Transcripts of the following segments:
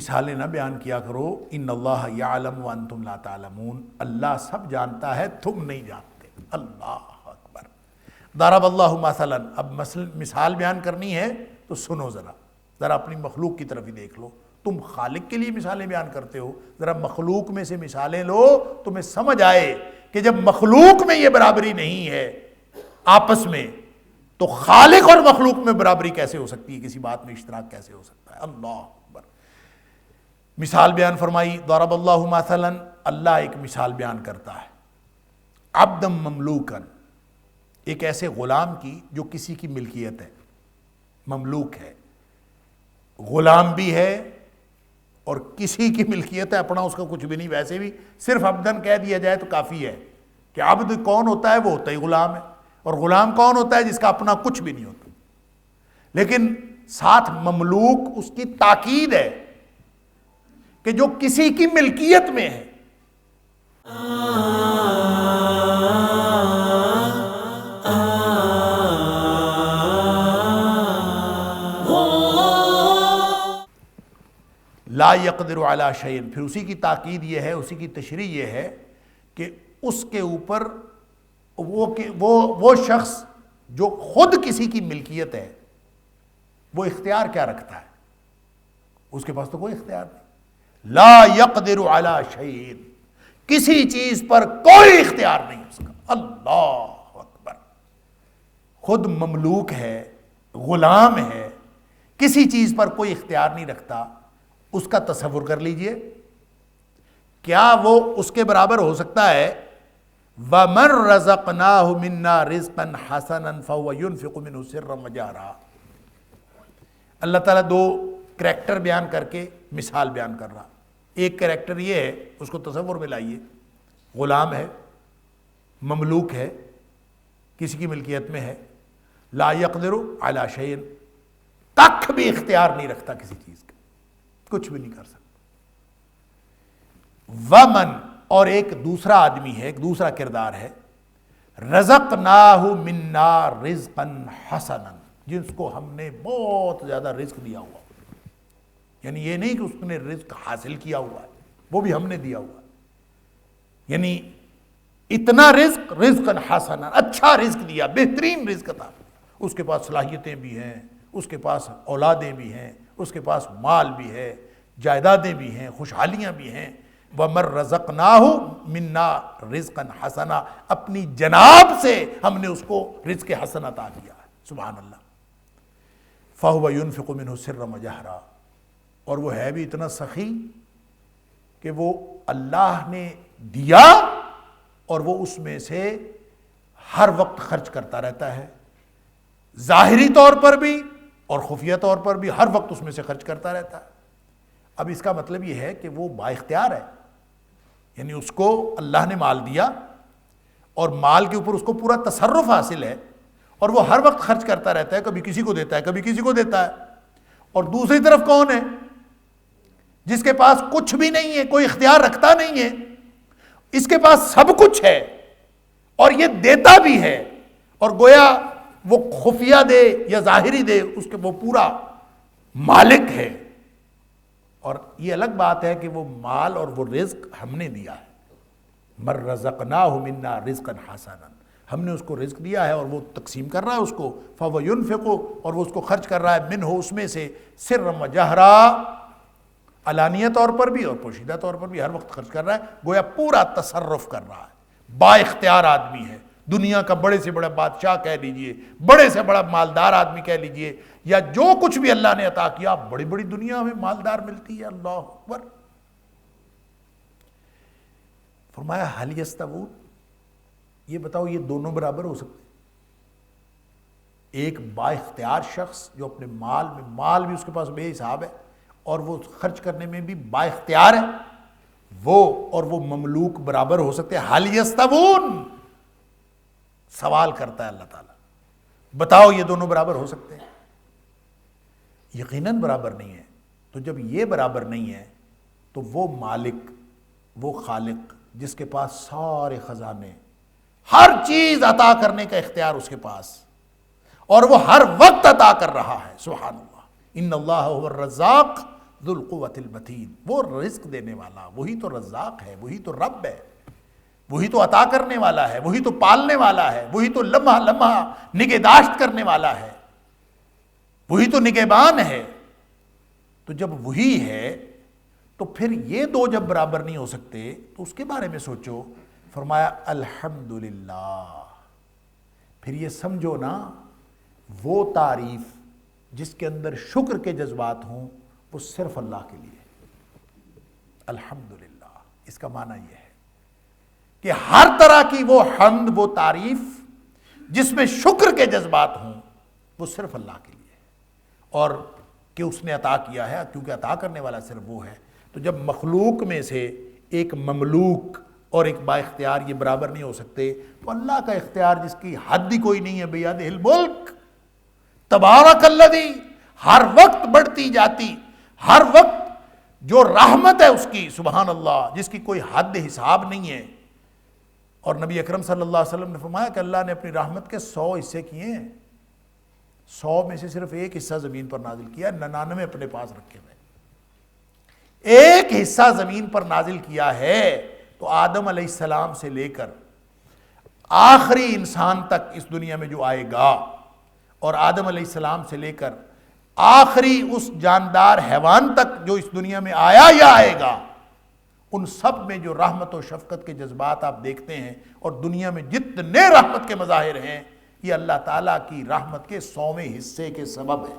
مثالیں نہ بیان کیا کرو، ان اللہ یعلم وانتم لا تعلمون، اللہ سب جانتا ہے تم نہیں جانتے۔ اللہ اکبر۔ ضرب اللہ مثلا، اب مثال بیان کرنی ہے تو سنو ذرا اپنی مخلوق کی طرف ہی دیکھ لو۔ تم خالق کے لیے مثالیں بیان کرتے ہو، ذرا مخلوق میں سے مثالیں لو، تمہیں سمجھ آئے کہ جب مخلوق میں یہ برابری نہیں ہے آپس میں، تو خالق اور مخلوق میں برابری کیسے ہو سکتی ہے، کسی بات میں اشتراک کیسے ہو سکتا ہے۔ اللہ اکبر۔ مثال بیان فرمائی، ضرب اللہ مثلا، اللہ ایک مثال بیان کرتا ہے، عبدا مملوکا، ایک ایسے غلام کی جو کسی کی ملکیت ہے، مملوک ہے، غلام بھی ہے اور کسی کی ملکیت ہے، اپنا اس کا کچھ بھی نہیں، ویسے بھی صرف عبدن کہہ دیا جائے تو کافی ہے کہ عبد کون ہوتا ہے، وہ ہوتا ہی غلام ہے، اور غلام کون ہوتا ہے، جس کا اپنا کچھ بھی نہیں ہوتا، لیکن ساتھ مملوک اس کی تاکید ہے کہ جو کسی کی ملکیت میں ہے۔ لا يقدر علی شیء، پھر اسی کی تاکید یہ ہے، اسی کی تشریح یہ ہے کہ اس کے اوپر وہ شخص جو خود کسی کی ملکیت ہے، وہ اختیار کیا رکھتا ہے؟ اس کے پاس تو کوئی اختیار نہیں۔ لا يقدر علی شیء، کسی چیز پر کوئی اختیار نہیں اس کا۔ اللہ اکبر۔ خود مملوک ہے، غلام ہے، کسی چیز پر کوئی اختیار نہیں رکھتا، اس کا تصور کر لیجئے، کیا وہ اس کے برابر ہو سکتا ہے؟ وَمَن رَزَقْنَاهُ مِنَّا رِزْقًا حَسَنًا فَهُوَ يُنْفِقُ مِنْهُ سِرًّا وَجَهْرًا۔ اللہ تعالیٰ دو کریکٹر بیان کر کے مثال بیان کر رہا۔ ایک کریکٹر یہ ہے، اس کو تصور میں لائیے، غلام ہے، مملوک ہے، کسی کی ملکیت میں ہے، لا يقدر علی شیء، تک بھی اختیار نہیں رکھتا کسی چیز کا، کچھ بھی نہیں کر سکتا۔ ومن، اور ایک دوسرا آدمی ہے، ایک دوسرا کردار ہے، رزقناہ منا رزقا حسنا، جس کو ہم نے بہت زیادہ رزق دیا ہوا، یعنی یہ نہیں کہ اس نے رزق حاصل کیا ہوا ہے، وہ بھی ہم نے دیا ہوا ہے، یعنی اتنا رزق، رزقا حسنا، اچھا رزق دیا، بہترین رزق عطا، اس کے پاس صلاحیتیں بھی ہیں، اس کے پاس اولادیں بھی ہیں، اس کے پاس مال بھی ہے، جائیدادیں بھی ہیں، خوشحالیاں بھی ہیں۔ وَمَن رَزَقْنَاهُ مِنَّا رِزْقًا حَسَنًا، اپنی جناب سے ہم نے اس کو رزق حسن عطا کیا ہے، سبحان اللہ۔ فَهُوَ يُنْفِقُ مِنْهُ سِرًّا وَجَهْرًا، اور وہ ہے بھی اتنا سخی کہ وہ اللہ نے دیا اور وہ اس میں سے ہر وقت خرچ کرتا رہتا ہے، ظاہری طور پر بھی اور خفیہ طور پر بھی، ہر وقت اس میں سے خرچ کرتا رہتا ہے۔ اب اس کا مطلب یہ ہے کہ وہ با اختیار ہے، یعنی اس کو اللہ نے مال دیا اور مال کے اوپر اس کو پورا تصرف حاصل ہے، اور وہ ہر وقت خرچ کرتا رہتا ہے، کبھی کسی کو دیتا ہے، کبھی کسی کو دیتا ہے۔ اور دوسری طرف کون ہے؟ جس کے پاس کچھ بھی نہیں ہے، کوئی اختیار رکھتا نہیں ہے، اس کے پاس سب کچھ ہے اور یہ دیتا بھی ہے، اور گویا وہ خفیہ دے یا ظاہری دے، اس کے وہ پورا مالک ہے۔ اور یہ الگ بات ہے کہ وہ مال اور وہ رزق ہم نے دیا ہے، مَن رَزَقْنَاهُ مِنَّا رِزْقًا حَسَنًا، ہم نے اس کو رزق دیا ہے اور وہ تقسیم کر رہا ہے اس کو، فَهُوَ يُنْفِقُ، اور وہ اس کو خرچ کر رہا ہے، مِنْهُ، اس میں سے، سِرًّا وَجَهْرًا، علانیہ طور پر بھی اور پوشیدہ طور پر بھی ہر وقت خرچ کر رہا ہے، گویا پورا تصرف کر رہا ہے، با اختیار آدمی ہے، دنیا کا بڑے سے بڑا بادشاہ کہہ لیجئے، بڑے سے بڑا مالدار آدمی کہہ لیجئے، یا جو کچھ بھی اللہ نے عطا کیا، بڑی بڑی دنیا میں مالدار ملتی ہے۔ اللہ اکبر۔ فرمایا حل یستوون، یہ بتاؤ یہ دونوں برابر ہو سکتے؟ ایک با اختیار شخص جو اپنے مال بھی اس کے پاس بے حساب ہے اور وہ خرچ کرنے میں بھی با اختیار ہے، وہ اور وہ مملوک برابر ہو سکتے ہیں؟ حل یستوون، سوال کرتا ہے اللہ تعالیٰ، بتاؤ یہ دونوں برابر ہو سکتے ہیں؟ یقیناً برابر نہیں ہے۔ تو جب یہ برابر نہیں ہے تو وہ مالک، وہ خالق جس کے پاس سارے خزانے، ہر چیز عطا کرنے کا اختیار اس کے پاس، اور وہ ہر وقت عطا کر رہا ہے، سبحان اللہ، ان اللہ هو الرزاق ذو القوۃ المتین، وہ رزق دینے والا، وہی تو رزاق ہے، وہی تو رب ہے، وہی تو عطا کرنے والا ہے، وہی تو پالنے والا ہے، وہی تو لمحہ لمحہ نگہداشت کرنے والا ہے، وہی تو نگہبان ہے۔ تو جب وہی ہے تو پھر یہ دو جب برابر نہیں ہو سکتے تو اس کے بارے میں سوچو۔ فرمایا الحمدللہ، پھر یہ سمجھو نا وہ تعریف جس کے اندر شکر کے جذبات ہوں وہ صرف اللہ کے لیے۔ الحمدللہ اس کا معنی یہ ہے کہ ہر طرح کی وہ حمد، وہ تعریف جس میں شکر کے جذبات ہوں وہ صرف اللہ کے لیے، اور کہ اس نے عطا کیا ہے، کیونکہ عطا کرنے والا صرف وہ ہے۔ تو جب مخلوق میں سے ایک مملوک اور ایک با اختیار یہ برابر نہیں ہو سکتے تو اللہ کا اختیار جس کی حد ہی کوئی نہیں ہے، بیدہ الملک تبارک الذی، ہر وقت بڑھتی جاتی، ہر وقت جو رحمت ہے اس کی، سبحان اللہ، جس کی کوئی حد حساب نہیں ہے۔ اور نبی اکرم صلی اللہ علیہ وسلم نے فرمایا کہ اللہ نے اپنی رحمت کے 100 حصے کیے ہیں، 100 میں سے صرف ایک حصہ زمین پر نازل کیا، 99 اپنے پاس رکھے ہوئے، ایک حصہ زمین پر نازل کیا ہے۔ تو آدم علیہ السلام سے لے کر آخری انسان تک اس دنیا میں جو آئے گا، اور آدم علیہ السلام سے لے کر آخری اس جاندار حیوان تک جو اس دنیا میں آیا یا آئے گا، ان سب میں جو رحمت و شفقت کے جذبات آپ دیکھتے ہیں، اور دنیا میں جتنے رحمت کے مظاہر ہیں، یہ اللہ تعالیٰ کی رحمت کے 100ویں حصے کے سبب ہے۔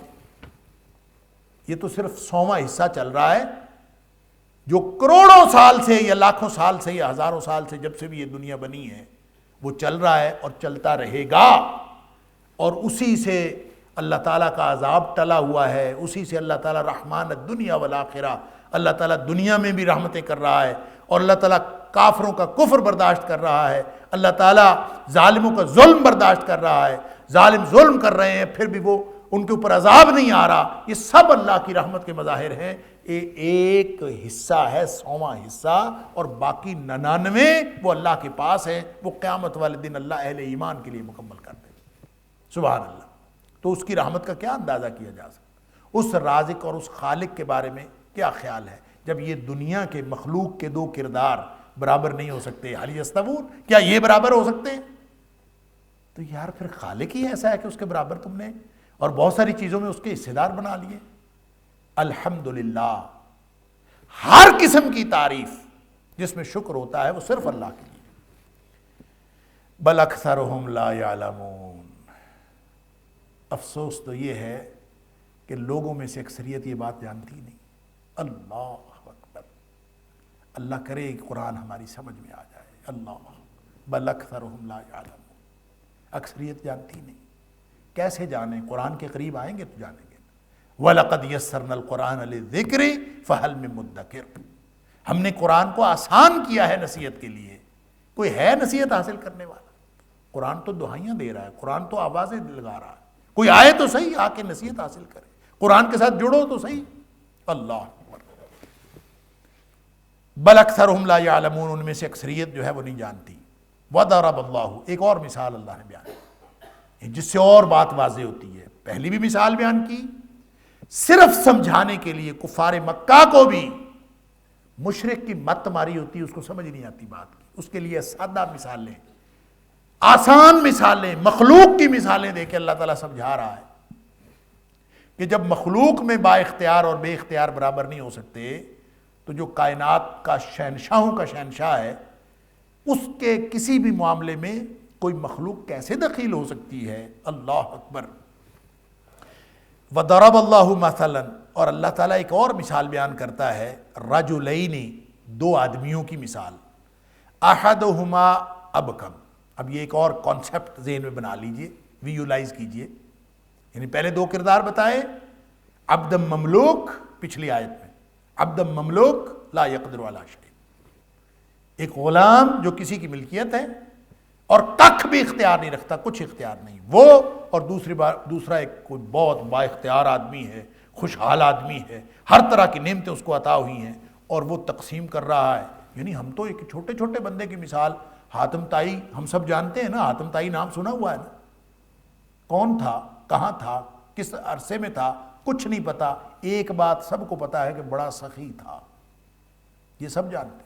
یہ تو صرف 100واں حصہ چل رہا ہے جو کروڑوں سال سے یا لاکھوں سال سے یا ہزاروں سال سے جب سے بھی یہ دنیا بنی ہے وہ چل رہا ہے اور چلتا رہے گا، اور اسی سے اللہ تعالیٰ کا عذاب ٹلا ہوا ہے، اسی سے اللہ تعالیٰ رحمان الدنیا والآخرہ، اللہ تعالیٰ دنیا میں بھی رحمتیں کر رہا ہے، اور اللہ تعالیٰ کافروں کا کفر برداشت کر رہا ہے، اللہ تعالیٰ ظالموں کا ظلم برداشت کر رہا ہے، ظالم ظلم کر رہے ہیں پھر بھی وہ ان کے اوپر عذاب نہیں آ رہا۔ یہ سب اللہ کی رحمت کے مظاہر ہیں۔ یہ ایک حصہ ہے 100واں حصہ، اور باقی 99 وہ اللہ کے پاس ہے، وہ قیامت والے دن اللہ اہل ایمان کے لیے مکمل کر دے۔ سبحان اللہ۔ تو اس کی رحمت کا کیا اندازہ کیا جا سکتا؟ اس رازق اور اس خالق کے بارے میں کیا خیال ہے جب یہ دنیا کے مخلوق کے دو کردار برابر نہیں ہو سکتے؟ حل یستوون، کیا یہ برابر ہو سکتے ہیں؟ تو یار پھر خالق ہی ایسا ہے کہ اس کے برابر تم نے اور بہت ساری چیزوں میں اس کے حصے دار بنا لیے۔ الحمدللہ، ہر قسم کی تعریف جس میں شکر ہوتا ہے وہ صرف اللہ کے لیے۔ بل اکثرہم لا یعلمون، افسوس تو یہ ہے کہ لوگوں میں سے اکثریت یہ بات جانتی نہیں۔ اللہ اکبر، اللہ کرے کہ قرآن ہماری سمجھ میں آ جائے۔ اللہ، بل اکثرہم لا یعلمون، اکثریت جانتی نہیں۔ کیسے جانیں؟ قرآن کے قریب آئیں گے تو جانیں گے۔ وَلَقَدْ يَسَّرْنَا الْقُرْآنَ لِلذِّكْرِ فَهَلْ مِن مُدَّكِرٍ، ہم نے قرآن کو آسان کیا ہے نصیحت کے لیے۔ کوئی ہے نصیحت حاصل کرنے والا؟ قرآن تو دہائیاں دے رہا ہے، قرآن تو آوازیں لگا رہا ہے، کوئی آئے تو صحیح، آ کے نصیحت حاصل کرے، قرآن کے ساتھ جڑو تو صحیح۔ اللہ اکبر۔ بل اکثرہم لا یعلمون، ان میں سے اکثریت جو ہے وہ نہیں جانتی۔ وَضَرَبَ اللَّهُ، ایک اور مثال اللہ نے بیان کی جس سے اور بات واضح ہوتی ہے۔ پہلی بھی مثال بیان کی صرف سمجھانے کے لیے، کفار مکہ کو بھی مشرک کی مت ماری ہوتی ہے، اس کو سمجھ نہیں آتی بات کی، اس کے لیے سادہ مثالیں، آسان مثالیں، مخلوق کی مثالیں دے کے اللہ تعالیٰ سمجھا رہا ہے کہ جب مخلوق میں با اختیار اور بے اختیار برابر نہیں ہو سکتے تو جو کائنات کا شہنشاہوں کا شہنشاہ ہے اس کے کسی بھی معاملے میں کوئی مخلوق کیسے دخیل ہو سکتی ہے؟ اللہ اکبر۔ وَضَرَبَ اللَّهُ مَثَلًا، اور اللہ تعالیٰ ایک اور مثال بیان کرتا ہے، رَجُلَيْنِ، دو آدمیوں کی مثال، أَحَدُهُمَا أَبْكَمُ۔ اب یہ ایک اور کانسیپٹ ذہن میں بنا لیجئے، ویژولائز کیجئے۔ یعنی پہلے دو کردار بتائے، عبد مملوک پچھلی آیت میں، عبد مملوک لا يقدر علی شیء، ایک غلام جو کسی کی ملکیت ہے اور ککھ بھی اختیار نہیں رکھتا، کچھ اختیار نہیں وہ، اور دوسرا ایک کوئی بہت با اختیار آدمی ہے، خوشحال آدمی ہے، ہر طرح کی نعمتیں اس کو عطا ہوئی ہیں اور وہ تقسیم کر رہا ہے۔ یعنی ہم تو ایک چھوٹے چھوٹے بندے کی مثال، حاتم طائی ہم سب جانتے ہیں نا، حاتم طائی نام سنا ہوا ہے نا، کون تھا، کہاں تھا، کس عرصے میں تھا، کچھ نہیں پتا، ایک بات سب کو پتا ہے کہ بڑا سخی تھا، یہ سب جانتے ہیں۔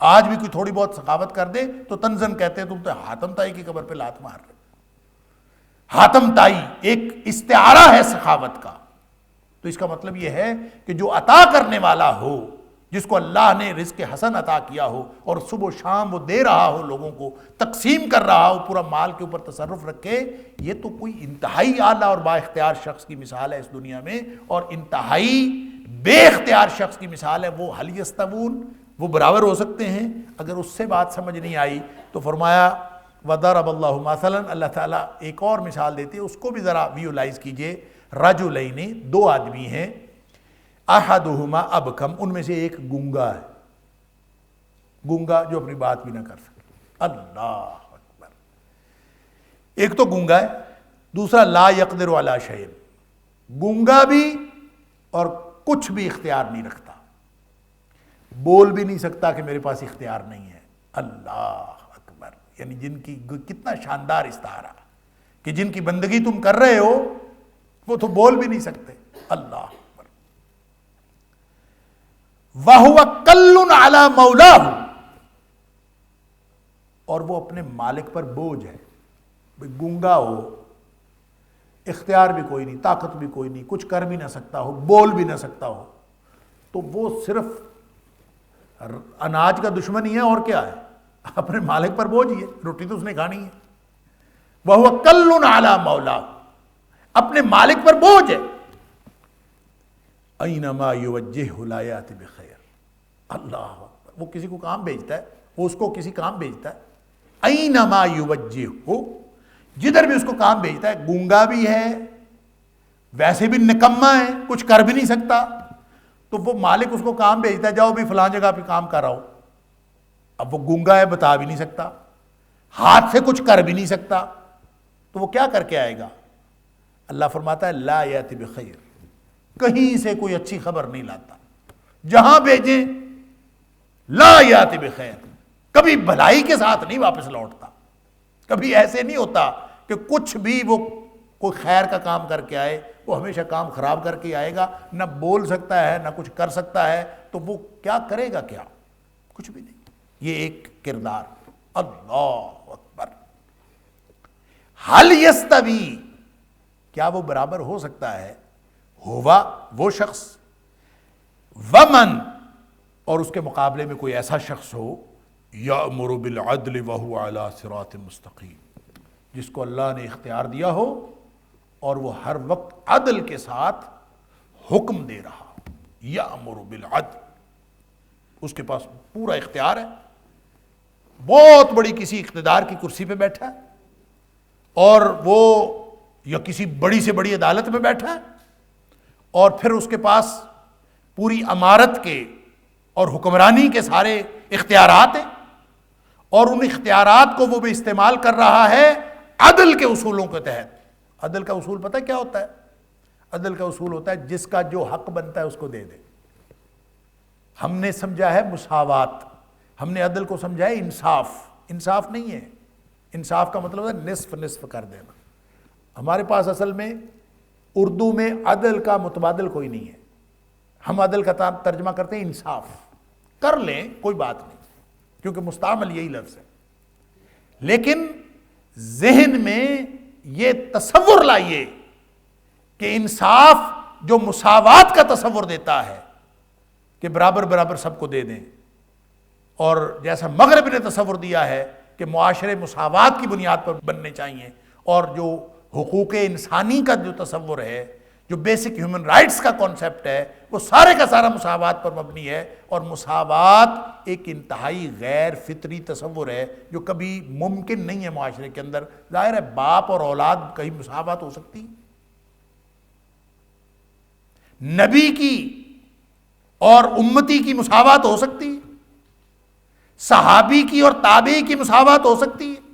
آج بھی کوئی تھوڑی بہت سخاوت کر دے تو تنزن کہتے ہیں تم تو حاتم طائی کی قبر پہ لات مار رہے۔ حاتم طائی ایک استعارہ ہے سخاوت کا، تو اس کا مطلب یہ ہے کہ جو عطا کرنے والا ہو، جس کو اللہ نے رزق حسن عطا کیا ہو اور صبح و شام وہ دے رہا ہو، لوگوں کو تقسیم کر رہا ہو، پورا مال کے اوپر تصرف رکھے، یہ تو کوئی انتہائی اعلیٰ اور با اختیار شخص کی مثال ہے اس دنیا میں، اور انتہائی بے اختیار شخص کی مثال ہے وہ حل یستوون، وہ برابر ہو سکتے ہیں؟ اگر اس سے بات سمجھ نہیں آئی تو فرمایا وَضَرَبَ اللَّهُ مَثَلًا، اللہ تعالیٰ ایک اور مثال دیتے ہیں، اس کو بھی ذرا ویولائز کیجئے۔ رجلین، دو آدمی ہیں، احدہما ابکم، ان میں سے ایک گونگا ہے، گونگا جو اپنی بات بھی نہ کر سکے، اللہ اکبر، ایک تو گونگا ہے، دوسرا لا یقدر علی شیء، گونگا بھی اور کچھ بھی اختیار نہیں رکھتا، بول بھی نہیں سکتا کہ میرے پاس اختیار نہیں ہے، اللہ اکبر، یعنی جن کی کتنا شاندار استعارہ کہ جن کی بندگی تم کر رہے ہو وہ تو بول بھی نہیں سکتے، اللہ اکبر۔ وَهُوَ كَلٌّ عَلَى مَوْلَاهُ، اور وہ اپنے مالک پر بوجھ ہے، گونگا ہو، اختیار بھی کوئی نہیں، طاقت بھی کوئی نہیں، کچھ کر بھی نہ سکتا ہو، بول بھی نہ سکتا ہو، تو وہ صرف اناج کا دشمن ہی ہے، اور کیا ہے، اپنے مالک پر بوجھ ہی ہے، روٹی تو اس نے کھانی ہے۔ وَهُوَ كَلٌّ عَلَى مَوْلَاهُ، اپنے مالک پر بوجھ ہے، اَيْنَمَا يُوَجِّهُ لَا يَأْتِ بِخَيْرٍ، اللہ اکبر، وہ کسی کو کام بھیجتا ہے، وہ اس کو کسی کام بھیجتا ہے، اَيْنَمَا يُوَجِّهُ، جدھر بھی اس کو کام بھیجتا ہے، گونگا بھی ہے، ویسے بھی نکما ہے، کچھ کر بھی نہیں سکتا، تو وہ مالک اس کو کام بھیجتا ہے، جاؤ بھی فلاں جگہ پہ کام کر رہا ہو، اب وہ گونگا ہے، بتا بھی نہیں سکتا، ہاتھ سے کچھ کر بھی نہیں سکتا، تو وہ کیا کر کے آئے گا؟ اللہ فرماتا ہے لا یأتی بخیر، کہیں سے کوئی اچھی خبر نہیں لاتا، جہاں بھیجیں لا یأتی بخیر، کبھی بھلائی کے ساتھ نہیں واپس لوٹتا، کبھی ایسے نہیں ہوتا کہ کچھ بھی وہ کوئی خیر کا کام کر کے آئے، وہ ہمیشہ کام خراب کر کے آئے گا، نہ بول سکتا ہے نہ کچھ کر سکتا ہے، تو وہ کیا کرے گا؟ کیا کچھ بھی نہیں۔ یہ ایک کردار، اللہ اکبر۔ حل یستوی، کیا وہ برابر ہو سکتا ہے؟ ہوا وہ شخص، ومن، اور اس کے مقابلے میں کوئی ایسا شخص ہو، یأمر بالعدل وہو علی صراط مستقیم، جس کو اللہ نے اختیار دیا ہو اور وہ ہر وقت عدل کے ساتھ حکم دے رہا ہو، یأمر بالعدل، اس کے پاس پورا اختیار ہے، بہت بڑی کسی اقتدار کی کرسی پہ بیٹھا ہے، اور وہ یا کسی بڑی سے بڑی عدالت میں بیٹھا ہے، اور پھر اس کے پاس پوری امارت کے اور حکمرانی کے سارے اختیارات ہیں، اور ان اختیارات کو وہ بھی استعمال کر رہا ہے عدل کے اصولوں کے تحت۔ عدل کا اصول پتہ کیا ہوتا ہے؟ عدل کا اصول ہوتا ہے جس کا جو حق بنتا ہے اس کو دے دے۔ ہم نے سمجھا ہے مساوات، ہم نے عدل کو سمجھا ہے انصاف، انصاف نہیں ہے، انصاف کا مطلب ہے نصف نصف کر دینا۔ ہمارے پاس اصل میں اردو میں عدل کا متبادل کوئی نہیں ہے، ہم عدل کا ترجمہ کرتے ہیں انصاف، کر لیں کوئی بات نہیں، کیونکہ مستعمل یہی لفظ ہے، لیکن ذہن میں یہ تصور لائیے کہ انصاف جو مساوات کا تصور دیتا ہے کہ برابر برابر سب کو دے دیں، اور جیسا مغرب نے تصور دیا ہے کہ معاشرے مساوات کی بنیاد پر بننے چاہیے، اور جو حقوق انسانی کا جو تصور ہے، جو بیسک ہیومن رائٹس کا کانسیپٹ ہے، وہ سارے کا سارا مساوات پر مبنی ہے، اور مساوات ایک انتہائی غیر فطری تصور ہے جو کبھی ممکن نہیں ہے معاشرے کے اندر۔ ظاہر ہے باپ اور اولاد کہیں مساوات ہو سکتی، نبی کی اور امتی کی مساوات ہو سکتی، صحابی کی اور تابعی کی مساوات ہو سکتی ہے،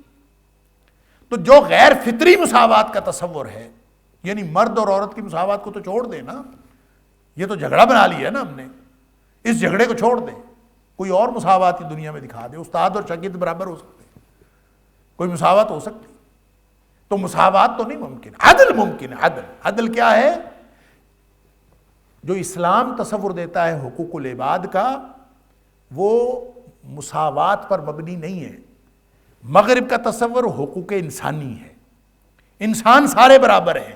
تو جو غیر فطری مساوات کا تصور ہے، یعنی مرد اور عورت کی مساوات کو تو چھوڑ دیں نا، یہ تو جھگڑا بنا لیا ہے نا ہم نے، اس جھگڑے کو چھوڑ دیں، کوئی اور مساوات ہی دنیا میں دکھا دیں، استاد اور شاگرد برابر ہو سکتے ہیں، کوئی مساوات ہو سکتی، تو مساوات تو نہیں ممکن، عدل ممکن ہے۔ عدل، عدل کیا ہے؟ جو اسلام تصور دیتا ہے حقوق العباد کا وہ مساوات پر مبنی نہیں ہے. مغرب کا تصور حقوق انسانی ہے، انسان سارے برابر ہیں،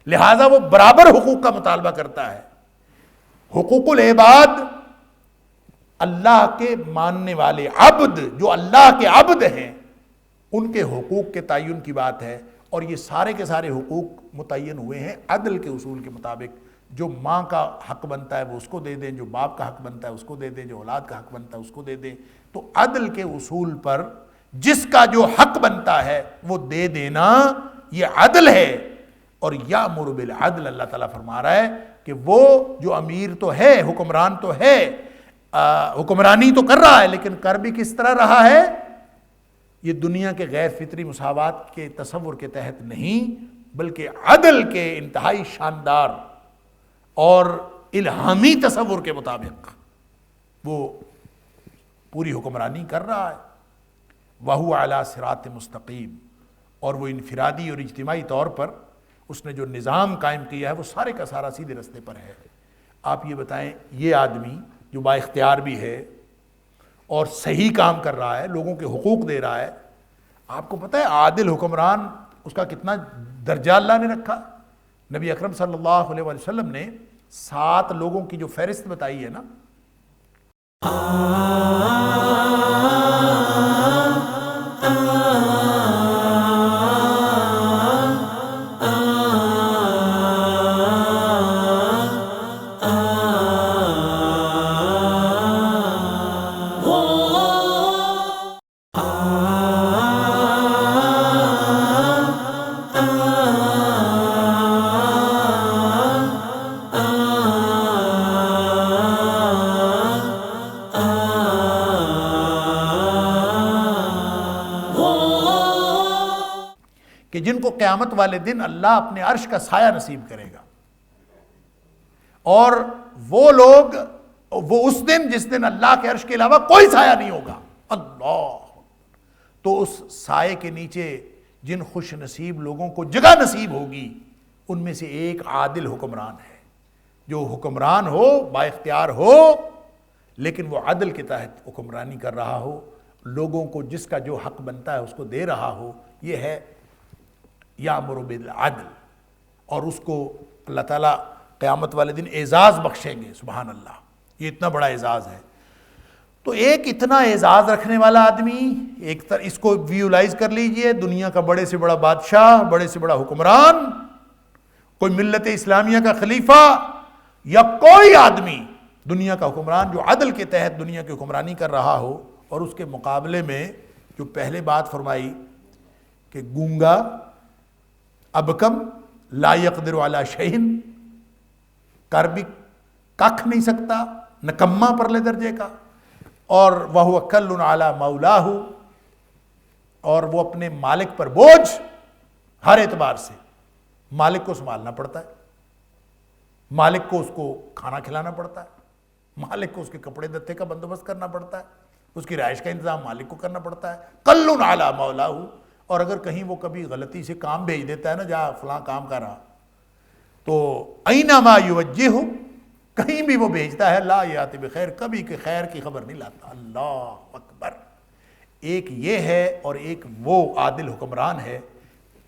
لہذا وہ برابر حقوق کا مطالبہ کرتا ہے. حقوق العباد اللہ کے ماننے والے عبد، جو اللہ کے عبد ہیں، ان کے حقوق کے تعین کی بات ہے. اور یہ سارے کے سارے حقوق متعین ہوئے ہیں عدل کے اصول کے مطابق. جو ماں کا حق بنتا ہے وہ اس کو دے دیں، جو باپ کا حق بنتا ہے اس کو دے دیں، جو اولاد کا حق بنتا ہے اس کو دے دیں. تو عدل کے اصول پر جس کا جو حق بنتا ہے وہ دے دینا یہ عدل ہے. اور یامر بالعدل، اللہ تعالیٰ فرما رہا ہے کہ وہ جو امیر تو ہے، حکمران تو ہے، حکمرانی تو کر رہا ہے، لیکن کر بھی کس طرح رہا ہے؟ یہ دنیا کے غیر فطری مساوات کے تصور کے تحت نہیں، بلکہ عدل کے انتہائی شاندار اور الہامی تصور کے مطابق وہ پوری حکمرانی کر رہا ہے. وَهُوَ عَلَى صِرَاطٍ مستقیم. اور وہ انفرادی اور اجتماعی طور پر اس نے جو نظام قائم کیا ہے وہ سارے کا سارا سیدھے رستے پر ہے. آپ یہ بتائیں، یہ آدمی جو با اختیار بھی ہے اور صحیح کام کر رہا ہے، لوگوں کے حقوق دے رہا ہے، آپ کو پتہ ہے عادل حکمران اس کا کتنا درجہ اللہ نے رکھا؟ نبی اکرم صلی اللہ علیہ وسلم نے 7 لوگوں کی جو فہرست بتائی ہے نا، کہ جن کو قیامت والے دن اللہ اپنے عرش کا سایہ نصیب کرے گا، اور وہ لوگ، وہ اس دن جس دن اللہ کے عرش کے علاوہ کوئی سایہ نہیں ہوگا. اللہ! تو اس سائے کے نیچے جن خوش نصیب لوگوں کو جگہ نصیب ہوگی ان میں سے ایک عادل حکمران ہے. جو حکمران ہو، با اختیار ہو، لیکن وہ عدل کے تحت حکمرانی کر رہا ہو، لوگوں کو جس کا جو حق بنتا ہے اس کو دے رہا ہو. یہ ہے یامر بالعدل. اور اس کو اللہ تعالیٰ قیامت والے دن اعزاز بخشیں گے. سبحان اللہ! یہ اتنا بڑا اعزاز ہے. تو ایک اتنا اعزاز رکھنے والا آدمی، ایک طرح اس کو ویولائز کر لیجئے، دنیا کا بڑے سے بڑا بادشاہ، بڑے سے بڑا حکمران، کوئی ملت اسلامیہ کا خلیفہ یا کوئی آدمی دنیا کا حکمران جو عدل کے تحت دنیا کی حکمرانی کر رہا ہو، اور اس کے مقابلے میں جو پہلے بات فرمائی کہ گونگا، ابکم، لا یقدر علی شیء، کر بھی ککھ نہیں سکتا، نکما پرلے درجے کا، اور وَهُوَ كَلٌّ عَلَى مَوْلَاهُ، اور وہ اپنے مالک پر بوجھ ہر اعتبار سے. مالک کو سنبھالنا پڑتا ہے، مالک کو اس کو کھانا کھلانا پڑتا ہے، مالک کو اس کے کپڑے دتے کا بندوبست کرنا پڑتا ہے، اس کی رہائش کا انتظام مالک کو کرنا پڑتا ہے. كَلٌّ عَلَى مَوْلَاهُ. اور اگر کہیں وہ کبھی غلطی سے کام بھیج دیتا ہے نا، جہاں فلاں کام کر رہا، تو اَيْنَمَا يُوَجِّهُ، کہیں بھی وہ بھیجتا ہے، لا یات بخیر، کبھی کہ خیر کی خبر نہیں لاتا. اللہ اکبر! ایک یہ ہے اور ایک وہ عادل حکمران ہے.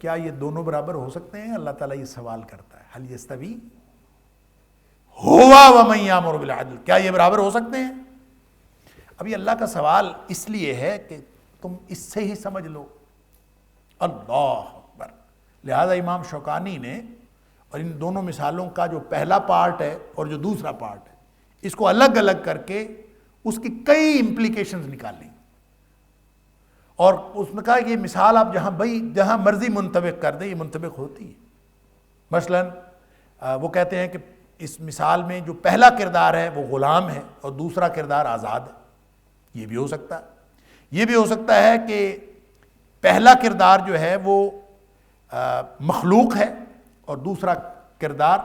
کیا یہ دونوں برابر ہو سکتے ہیں؟ اللہ تعالیٰ یہ سوال کرتا ہے، هل يستوي هو ومن يأمر بالعدل، کیا یہ برابر ہو سکتے ہیں؟ ابھی اللہ کا سوال اس لیے ہے کہ تم اس سے ہی سمجھ لو. اللہ اکبر! لہذا امام شوکانی نے اور ان دونوں مثالوں کا جو پہلا پارٹ ہے اور جو دوسرا پارٹ ہے، اس کو الگ الگ کر کے اس کی کئی امپلیکیشنز نکالیں، اور اس نے کہا کہ یہ مثال آپ جہاں مرضی منطبق کر دیں، یہ منطبق ہوتی ہے. مثلا وہ کہتے ہیں کہ اس مثال میں جو پہلا کردار ہے وہ غلام ہے اور دوسرا کردار آزاد ہے. یہ بھی ہو سکتا ہے. یہ بھی ہو سکتا ہے کہ پہلا کردار جو ہے وہ مخلوق ہے اور دوسرا کردار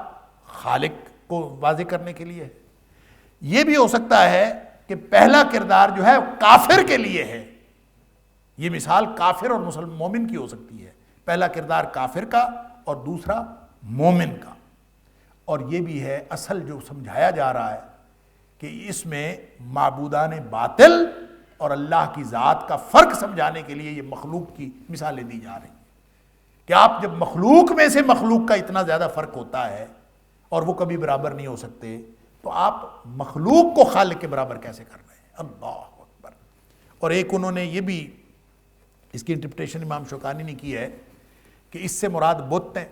خالق کو واضح کرنے کے لیے ہے. یہ بھی ہو سکتا ہے کہ پہلا کردار جو ہے کافر کے لیے ہے. یہ مثال کافر اور مومن کی ہو سکتی ہے. پہلا کردار کافر کا اور دوسرا مومن کا. اور یہ بھی ہے اصل جو سمجھایا جا رہا ہے کہ اس میں معبودان باطل اور اللہ کی ذات کا فرق سمجھانے کے لیے یہ مخلوق کی مثالیں دی جا رہی ہیں کہ آپ جب مخلوق میں سے مخلوق کا اتنا زیادہ فرق ہوتا ہے اور وہ کبھی برابر نہیں ہو سکتے، تو آپ مخلوق کو خالق کے برابر کیسے کر رہے ہیں؟ اللہ اکبر۔ اور ایک انہوں نے یہ بھی اس کی انٹرپریٹیشن امام شوکانی نے کی ہے کہ اس سے مراد بت ہیں۔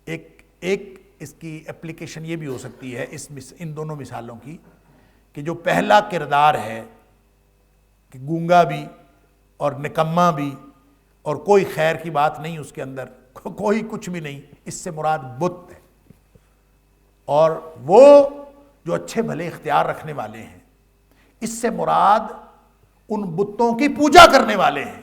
ایک اس کی اپلیکیشن یہ بھی ہو سکتی ہے ان دونوں مثالوں کی کہ جو پہلا کردار ہے کہ گونگا بھی اور نکما بھی اور کوئی خیر کی بات نہیں اس کے اندر، کوئی کچھ بھی نہیں، اس سے مراد بت ہے، اور وہ جو اچھے بھلے اختیار رکھنے والے ہیں اس سے مراد ان بتوں کی پوجا کرنے والے ہیں۔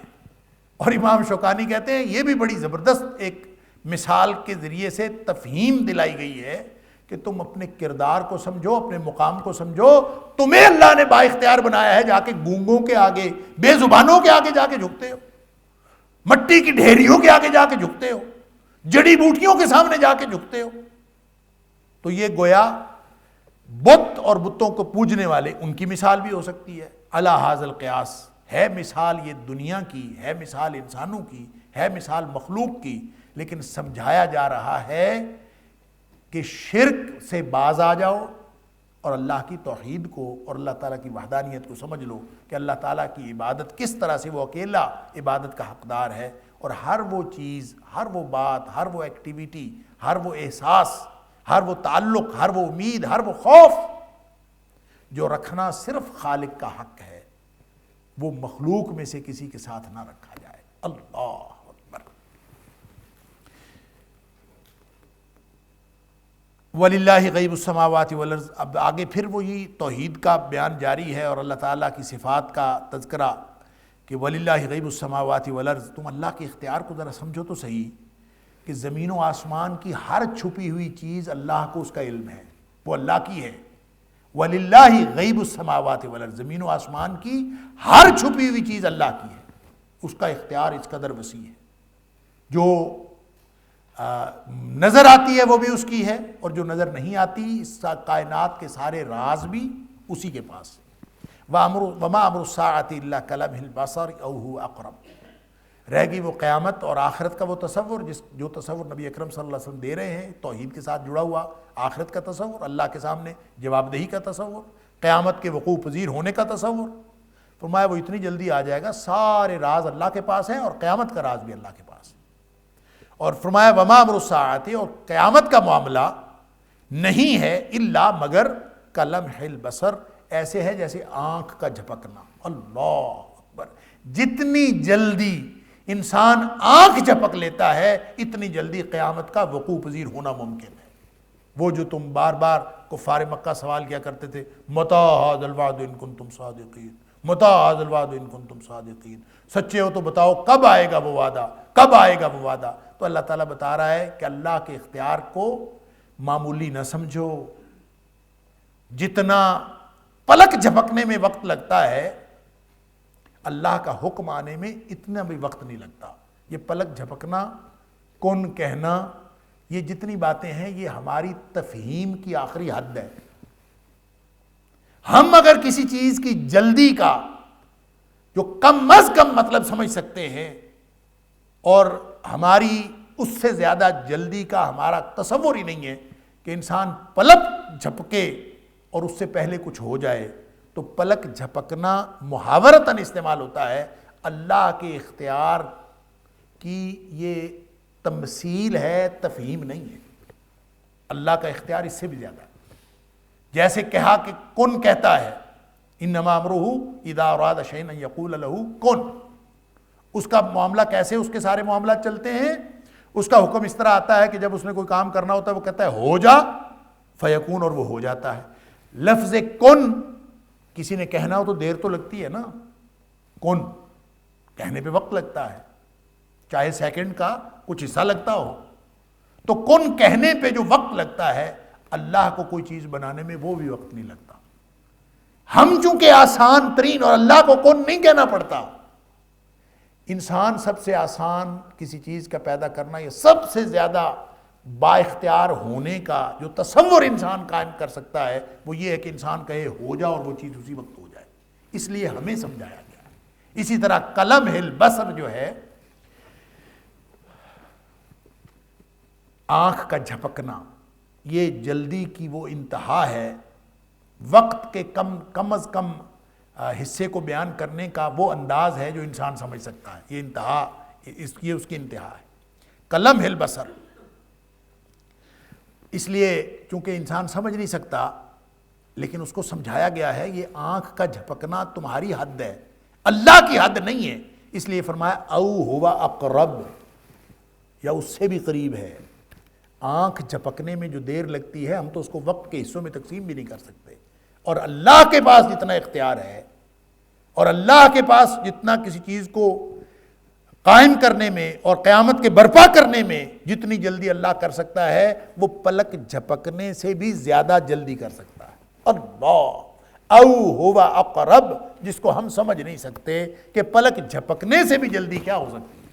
اور امام شوکانی کہتے ہیں یہ بھی بڑی زبردست ایک مثال کے ذریعے سے تفہیم دلائی گئی ہے کہ تم اپنے کردار کو سمجھو، اپنے مقام کو سمجھو، تمہیں اللہ نے با اختیار بنایا ہے، جا کے گونگوں کے آگے، بے زبانوں کے آگے جا کے جھکتے ہو، مٹی کی ڈھیریوں کے آگے جا کے جھکتے ہو، جڑی بوٹیوں کے سامنے جا کے جھکتے ہو۔ تو یہ گویا بت اور بتوں کو پوجنے والے ان کی مثال بھی ہو سکتی ہے۔ علی ھذا القیاس ہے مثال یہ دنیا کی، ہے مثال انسانوں کی، ہے مثال مخلوق کی، لیکن سمجھایا جا رہا ہے کہ شرک سے باز آ جاؤ اور اللہ کی توحید کو اور اللہ تعالیٰ کی وحدانیت کو سمجھ لو کہ اللہ تعالیٰ کی عبادت کس طرح سے وہ اکیلا عبادت کا حقدار ہے، اور ہر وہ چیز، ہر وہ بات، ہر وہ ایکٹیویٹی، ہر وہ احساس، ہر وہ تعلق، ہر وہ امید، ہر وہ خوف جو رکھنا صرف خالق کا حق ہے، وہ مخلوق میں سے کسی کے ساتھ نہ رکھا جائے۔ اللہ اکبر۔ وَلِلَّهِ غیب السماوات والارض۔ اب آگے پھر وہی توحید کا بیان جاری ہے اور اللہ تعالیٰ کی صفات کا تذکرہ کہ وَلِلَّهِ غیب السماوات والارض۔ تم اللہ کے اختیار کو ذرا سمجھو تو صحیح کہ زمین و آسمان کی ہر چھپی ہوئی چیز اللہ کو اس کا علم ہے، وہ اللہ کی ہے۔ وَلِلَّهِ غیب السماوات والارض، زمین و آسمان کی ہر چھپی ہوئی چیز اللہ کی ہے، اس کا اختیار اس قدر وسیع ہے۔ جو نظر آتی ہے وہ بھی اس کی ہے، اور جو نظر نہیں آتی، اس کائنات کے سارے راز بھی اسی کے پاس۔ وَمَا أَمْرُ السَّاعَةِ إِلَّا كَلَمْحِ الْبَصَرِ أَوْ هُوَ أَقْرَبُ۔ رہ گئی وہ قیامت اور آخرت کا وہ تصور، جو تصور نبی اکرم صلی اللہ علیہ وسلم دے رہے ہیں، توحید کے ساتھ جڑا ہوا آخرت کا تصور، اللہ کے سامنے جواب دہی کا تصور، قیامت کے وقوع پذیر ہونے کا تصور۔ فرمایا وہ اتنی جلدی آ جائے گا، سارے راز اللہ کے پاس ہیں اور قیامت کا راز بھی اللہ کے پاس ہے۔ اور فرمایا وما امر الساعۃ، اور قیامت کا معاملہ نہیں ہے الا مگر کلمح البصر، ایسے ہے جیسے آنکھ کا جھپکنا۔ اللہ اکبر۔ جتنی جلدی انسان آنکھ جھپک لیتا ہے اتنی جلدی قیامت کا وقوع پذیر ہونا ممکن ہے۔ وہ جو تم بار بار کفار مکہ سوال کیا کرتے تھے، متی ھذا الوعد ان کنتم صادقین، متی ھذا الوعد ان کنتم صادقین، سچے ہو تو بتاؤ کب آئے گا وہ وعدہ، کب آئے گا وہ وعدہ۔ تو اللہ تعالیٰ بتا رہا ہے کہ اللہ کے اختیار کو معمولی نہ سمجھو، جتنا پلک جھپکنے میں وقت لگتا ہے اللہ کا حکم آنے میں اتنا بھی وقت نہیں لگتا۔ یہ پلک جھپکنا، کن کہنا، یہ جتنی باتیں ہیں یہ ہماری تفہیم کی آخری حد ہے۔ ہم اگر کسی چیز کی جلدی کا جو کم از کم مطلب سمجھ سکتے ہیں، اور ہماری اس سے زیادہ جلدی کا ہمارا تصور ہی نہیں ہے کہ انسان پلک جھپکے اور اس سے پہلے کچھ ہو جائے، تو پلک جھپکنا محاورتاً استعمال ہوتا ہے، اللہ کے اختیار کی یہ تمثیل ہے، تفہیم نہیں ہے۔ اللہ کا اختیار اس سے بھی زیادہ ہے۔ جیسے کہا کہ کن کہتا ہے، انما امرہ اذا اراد شیئا ان یقول لہ کن، اس کا معاملہ کیسے اس کے سارے معاملات چلتے ہیں؟ اس کا حکم اس طرح آتا ہے کہ جب اس نے کوئی کام کرنا ہوتا ہے وہ کہتا ہے ہو جا، فیکون، اور وہ ہو جاتا ہے۔ لفظ کن کسی نے کہنا ہو تو دیر تو لگتی ہے نا، کن کہنے پہ وقت لگتا ہے، چاہے سیکنڈ کا کچھ حصہ لگتا ہو، تو کن کہنے پہ جو وقت لگتا ہے اللہ کو کوئی چیز بنانے میں وہ بھی وقت نہیں لگتا۔ ہم چونکہ آسان ترین، اور اللہ کو کن نہیں کہنا پڑتا۔ انسان سب سے آسان کسی چیز کا پیدا کرنا، یہ سب سے زیادہ با اختیار ہونے کا جو تصور انسان قائم کر سکتا ہے وہ یہ ہے کہ انسان کہے ہو جا اور وہ چیز اسی وقت ہو جائے، اس لیے ہمیں سمجھایا گیا ہے۔ اسی طرح قلم البصر جو ہے، آنکھ کا جھپکنا، یہ جلدی کی وہ انتہا ہے، وقت کے کم از کم حصے کو بیان کرنے کا وہ انداز ہے جو انسان سمجھ سکتا ہے، یہ انتہا، یہ اس کی انتہا ہے، قلم البصر۔ اس لیے چونکہ انسان سمجھ نہیں سکتا، لیکن اس کو سمجھایا گیا ہے یہ آنکھ کا جھپکنا تمہاری حد ہے، اللہ کی حد نہیں ہے، اس لیے فرمایا او ہوا اقرب، یا اس سے بھی قریب ہے۔ آنکھ جھپکنے میں جو دیر لگتی ہے ہم تو اس کو وقت کے حصوں میں تقسیم بھی نہیں کر سکتے، اور اللہ کے پاس جتنا اختیار ہے اور اللہ کے پاس جتنا کسی چیز کو قائم کرنے میں اور قیامت کے برپا کرنے میں جتنی جلدی اللہ کر سکتا ہے وہ پلک جھپکنے سے بھی زیادہ جلدی کر سکتا ہے۔ اللہ او ہوا اقرب، جس کو ہم سمجھ نہیں سکتے کہ پلک جھپکنے سے بھی جلدی کیا ہو سکتی ہے۔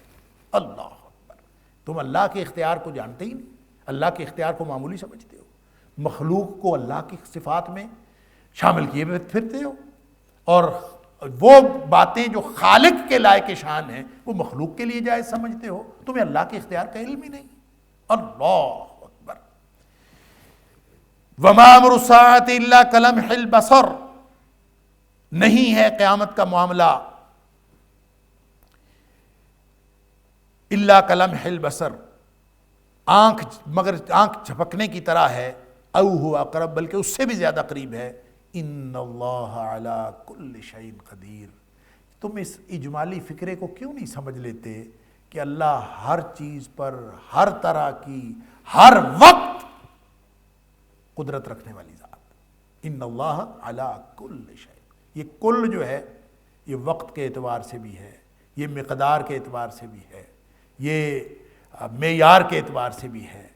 اللہ اکبر، تم اللہ کے اختیار کو جانتے ہی نہیں، اللہ کے اختیار کو معمولی سمجھتے ہو، مخلوق کو اللہ کی صفات میں شامل کیے پھرتے ہو، اور وہ باتیں جو خالق کے لائق شان ہیں وہ مخلوق کے لیے جائز سمجھتے ہو، تمہیں اللہ کے اختیار کا علم ہی نہیں۔ اللہ اکبر۔ وما امر الساعۃ الا کلمح البصر، نہیں ہے قیامت کا معاملہ الا کلمح البصر، مگر آنکھ جھپکنے کی طرح ہے، او ہوا اقرب، بلکہ اس سے بھی زیادہ قریب ہے۔ ان اللہ علی کل شیء قدیر۔ تم اس اجمالی فکرے کو کیوں نہیں سمجھ لیتے کہ اللہ ہر چیز پر، ہر طرح کی، ہر وقت قدرت رکھنے والی ذات۔ ان اللہ علی کل شیء، یہ کل جو ہے یہ وقت کے اعتبار سے بھی ہے، یہ مقدار کے اعتبار سے بھی ہے، یہ معیار کے اعتبار سے بھی ہے۔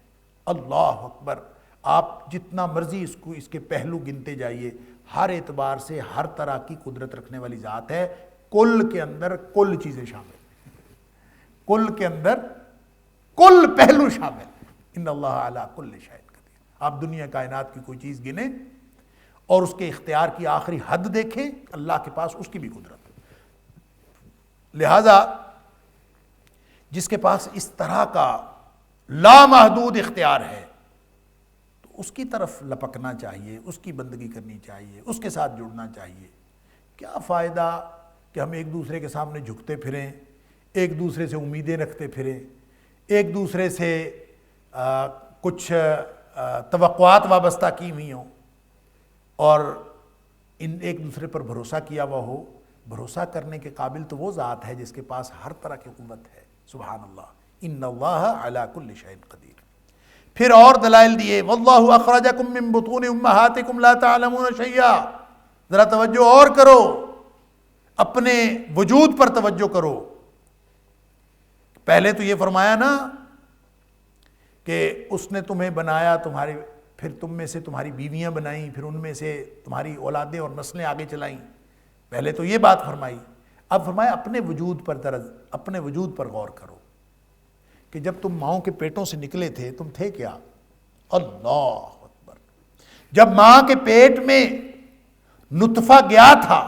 اللہ اکبر، آپ جتنا مرضی اس کے پہلو گنتے جائیے، ہر اعتبار سے ہر طرح کی قدرت رکھنے والی ذات ہے۔ کل کے اندر کل چیزیں شامل ہیں، کل کے اندر کل پہلو شامل ہیں۔ ان اللہ علی کل شیء قدیر۔ آپ دنیا کائنات کی کوئی چیز گنیں اور اس کے اختیار کی آخری حد دیکھیں، اللہ کے پاس اس کی بھی قدرت ہے۔ لہذا جس کے پاس اس طرح کا لامحدود اختیار ہے تو اس کی طرف لپکنا چاہیے، اس کی بندگی کرنی چاہیے، اس کے ساتھ جڑنا چاہیے۔ کیا فائدہ کہ ہم ایک دوسرے کے سامنے جھکتے پھریں، ایک دوسرے سے امیدیں رکھتے پھریں، ایک دوسرے سے کچھ توقعات وابستہ کی ہوئی ہوں، اور ایک دوسرے پر بھروسہ کیا ہوا ہو۔ بھروسہ کرنے کے قابل تو وہ ذات ہے جس کے پاس ہر طرح کی قوت ہے، سبحان اللہ۔ ان اللہ علی کل شیء قدیر۔ پھر اور دلائل دیے، واللہ اخرجکم من بطون امہاتکم لا تعلمون شیئا۔ ذرا توجہ اور کرو، اپنے وجود پر توجہ کرو۔ پہلے تو یہ فرمایا نا کہ اس نے تمہیں بنایا، پھر تم میں سے تمہاری بیویاں بنائیں، پھر ان میں سے تمہاری اولادیں اور نسلیں آگے چلائیں۔ پہلے تو یہ بات فرمائی، اب فرمایا اپنے وجود پر غور کرو کہ جب تم ماؤں کے پیٹوں سے نکلے تھے تم تھے کیا؟ اللہ اکبر۔ جب ماں کے پیٹ میں نطفہ گیا تھا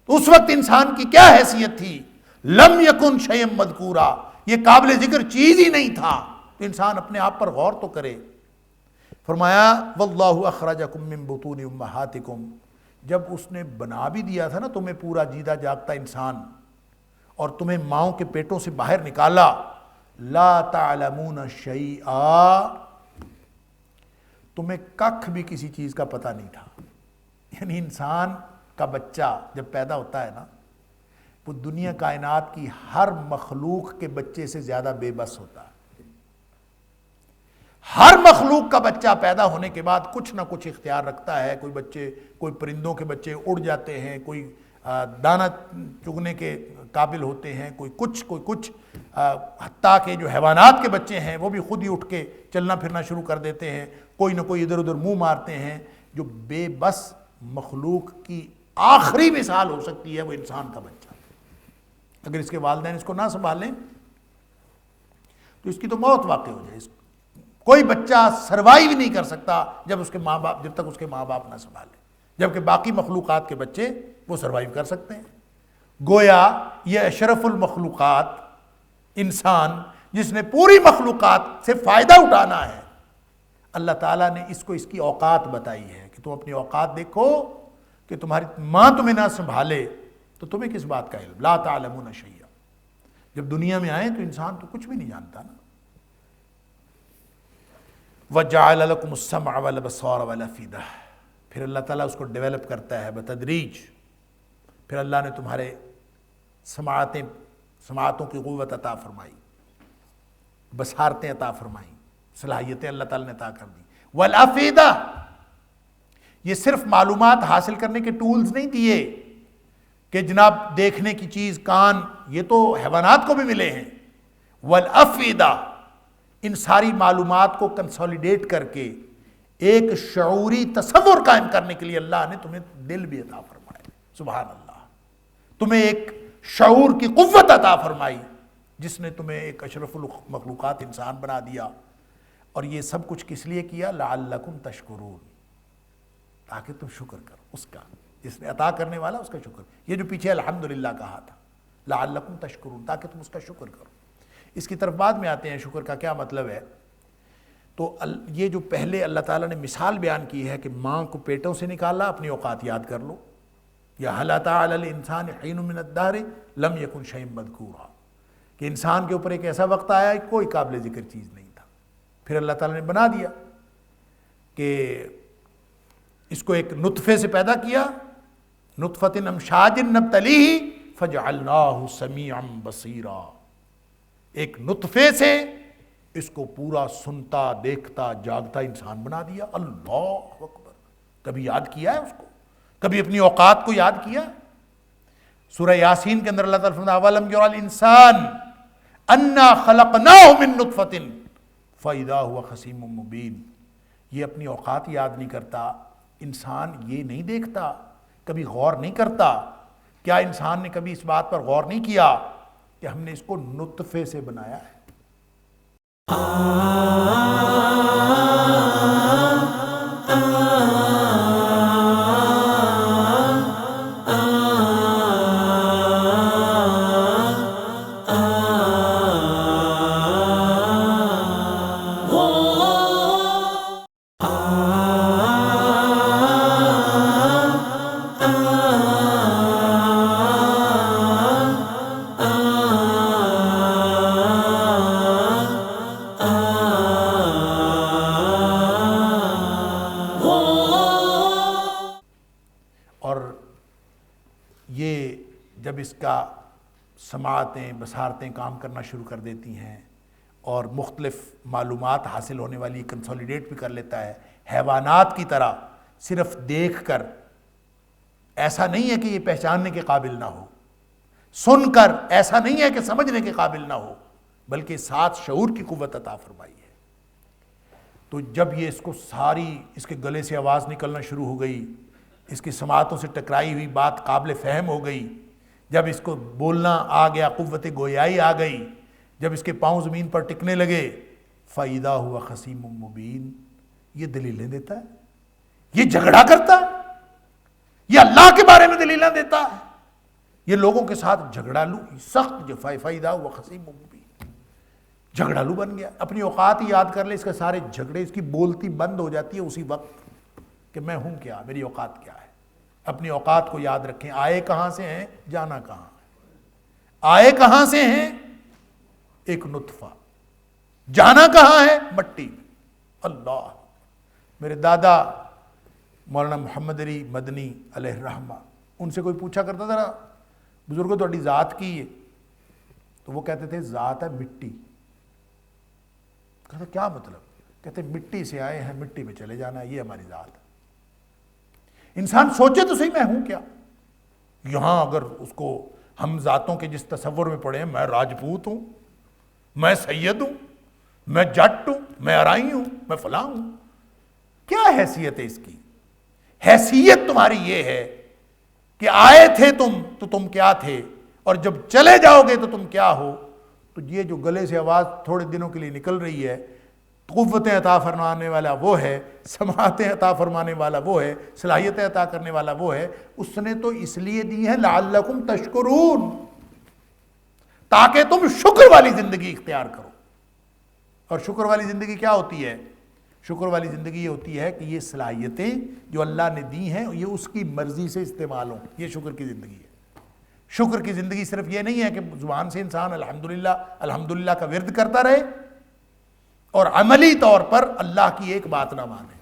تو اس وقت انسان کی کیا حیثیت تھی؟ لم یکن شیئا مذکورا، یہ قابل ذکر چیز ہی نہیں تھا۔ تو انسان اپنے آپ پر غور تو کرے۔ فرمایا واللہ اخرجکم من بطون امہاتکم، جب اس نے بنا بھی دیا تھا نا تمہیں پورا جیتا جاگتا انسان، اور تمہیں ماؤں کے پیٹوں سے باہر نکالا، لا تعلمون شیئا، تمہیں ککھ بھی کسی چیز کا پتہ نہیں تھا۔ یعنی انسان کا بچہ جب پیدا ہوتا ہے نا، وہ دنیا کائنات کی ہر مخلوق کے بچے سے زیادہ بے بس ہوتا ہے۔ ہر مخلوق کا بچہ پیدا ہونے کے بعد کچھ نہ کچھ اختیار رکھتا ہے۔ کوئی پرندوں کے بچے اڑ جاتے ہیں، کوئی دانہ چگنے کے قابل ہوتے ہیں، کوئی کچھ حتیٰ کہ جو حیوانات کے بچے ہیں وہ بھی خود ہی اٹھ کے چلنا پھرنا شروع کر دیتے ہیں، کوئی نہ کوئی ادھر ادھر منہ مارتے ہیں۔ جو بے بس مخلوق کی آخری مثال ہو سکتی ہے وہ انسان کا بچہ۔ اگر اس کے والدین اس کو نہ سنبھالیں تو اس کی تو موت واقع ہو جائے، کوئی بچہ سروائیو نہیں کر سکتا جب تک اس کے ماں باپ نہ سنبھالے، جبکہ باقی مخلوقات کے بچے وہ سروائیو کر سکتے ہیں۔ گویا یہ اشرف المخلوقات انسان جس نے پوری مخلوقات سے فائدہ اٹھانا ہے، اللہ تعالیٰ نے اس کو اس کی اوقات بتائی ہے کہ تم اپنی اوقات دیکھو کہ تمہاری ماں تمہیں نہ سنبھالے تو تمہیں کس بات کا علم، لا تعلمون شیئا۔ جب دنیا میں آئیں تو انسان تو کچھ بھی نہیں جانتا نا۔ وَجَعَلَ لَكُمُ السَّمْعَ وَالْأَبْصَارَ وَالْأَفْئِدَةَ، پھر اللہ تعالیٰ اس کو ڈیولپ کرتا ہے بتدریج۔ پھر اللہ نے تمہارے سماعتوں کی قوت عطا فرمائی، بصارتیں عطا فرمائیں، صلاحیتیں اللہ تعالیٰ نے عطا کر دی۔ وَالْأَفْئِدَةَ، یہ صرف معلومات حاصل کرنے کے ٹولز نہیں دیے کہ جناب دیکھنے کی چیز کان، یہ تو حیوانات کو بھی ملے ہیں۔ وَالْأَفْئِدَةَ، ان ساری معلومات کو کنسولیڈیٹ کر کے ایک شعوری تصور قائم کرنے کے لیے اللہ نے تمہیں دل بھی عطا فرمایا۔ سبحان اللہ، تمہیں ایک شعور کی قوت عطا فرمائی جس نے تمہیں ایک اشرف المخلوقات انسان بنا دیا۔ اور یہ سب کچھ کس لیے کیا؟ لعلکم تشکرون، تاکہ تم شکر کرو اس کا، جس نے عطا کرنے والا اس کا شکر۔ یہ جو پیچھے الحمدللہ کہا تھا، لعلکم تشکرون، تاکہ تم اس کا شکر کرو۔ اس کی طرف بعد میں آتے ہیں شکر کا کیا مطلب ہے۔ تو یہ جو پہلے اللہ تعالیٰ نے مثال بیان کی ہے کہ ماں کو پیٹوں سے نکالا، اپنی اوقات یاد کر لو، یا هل أتى على الإنسان حين من الدهر لم يكن شيئا مذكورا، کہ انسان کے اوپر ایک ایسا وقت آیا کوئی قابل ذکر چیز نہیں تھا، پھر اللہ تعالیٰ نے بنا دیا کہ اس کو ایک نطفے سے پیدا کیا، نطفۃ امشاج نبتلیہ فجعلناہ سمیعا بصیرا، ایک نطفے سے اس کو پورا سنتا دیکھتا جاگتا انسان بنا دیا۔ اللہ اکبر، کبھی یاد کیا ہے اس کو؟ کبھی اپنی اوقات کو یاد کیا؟ سورہ یاسین کے اندر اللہ تعالیٰ فرماتا ہے اولم یری الانسان انا خلقناہ من نطفۃ فاذا هو خصیم مبین، یہ اپنی اوقات یاد نہیں کرتا، انسان یہ نہیں دیکھتا، کبھی غور نہیں کرتا۔ کیا انسان نے کبھی اس بات پر غور نہیں کیا کہ ہم نے اس کو نطفے سے بنایا ہے؟ جب اس کا سماعتیں بصارتیں کام کرنا شروع کر دیتی ہیں اور مختلف معلومات حاصل ہونے والی کنسولیڈیٹ بھی کر لیتا ہے، حیوانات کی طرح صرف دیکھ کر ایسا نہیں ہے کہ یہ پہچاننے کے قابل نہ ہو، سن کر ایسا نہیں ہے کہ سمجھنے کے قابل نہ ہو، بلکہ ساتھ شعور کی قوت عطا فرمائی ہے۔ تو جب یہ اس کو ساری اس کے گلے سے آواز نکلنا شروع ہو گئی، اس کی سماعتوں سے ٹکرائی ہوئی بات قابل فہم ہو گئی، جب اس کو بولنا آ گیا، قوت گویائی آ گئی، جب اس کے پاؤں زمین پر ٹکنے لگے، فَإِذَا هُوَ خَصِيمٌ مُبِينٌ، یہ دلیلیں دیتا ہے، یہ جھگڑا کرتا ہے، یہ اللہ کے بارے میں دلیلیں دیتا ہے، یہ لوگوں کے ساتھ جھگڑالو سخت جو فَإِذَا هُوَ خَصِيمٌ مُبِينٌ، جھگڑالو بن گیا۔ اپنی اوقات ہی یاد کر لے، اس کے سارے جھگڑے، اس کی بولتی بند ہو جاتی ہے اسی وقت کہ میں ہوں کیا، میری اوقات کیا ہے۔ اپنی اوقات کو یاد رکھیں، آئے کہاں سے ہیں، جانا کہاں ہے۔ آئے کہاں سے ہیں؟ ایک نطفہ، جانا کہاں ہے؟ مٹی۔ اللہ، میرے دادا مولانا محمد علی مدنی علیہ الرحمہ، ان سے کوئی پوچھا کرتا تھا بزرگوں تہاڈی ذات کی ہے، تو وہ کہتے تھے ذات ہے مٹی۔ کہتے کیا مطلب؟ کہتے مٹی سے آئے ہیں، مٹی میں چلے جانا ہے، یہ ہماری ذات ہے۔ انسان سوچے تو صحیح، میں ہوں کیا؟ یہاں اگر اس کو ہم ذاتوں کے جس تصور میں پڑے ہیں، میں راجپوت ہوں، میں سید ہوں، میں جٹ ہوں، میں ارائی ہوں، میں فلاں ہوں، کیا حیثیت ہے اس کی؟ حیثیت تمہاری یہ ہے کہ آئے تھے تم تو تم کیا تھے، اور جب چلے جاؤ گے تو تم کیا ہو۔ تو یہ جو گلے سے آواز تھوڑے دنوں کے لیے نکل رہی ہے، قوتیں عطا فرمانے والا وہ ہے، سماعتیں عطا فرمانے والا وہ ہے، صلاحیتیں عطا کرنے والا وہ ہے، اس نے تو اس لیے دی ہے لعلکم تشکرون، تاکہ تم شکر والی زندگی اختیار کرو۔ اور شکر والی زندگی کیا ہوتی ہے؟ شکر والی زندگی یہ ہوتی ہے کہ یہ صلاحیتیں جو اللہ نے دی ہیں یہ اس کی مرضی سے استعمال ہوں، یہ شکر کی زندگی ہے۔ شکر کی زندگی صرف یہ نہیں ہے کہ زبان سے انسان الحمدللہ الحمدللہ کا ورد کرتا رہے اور عملی طور پر اللہ کی ایک بات نہ مانے،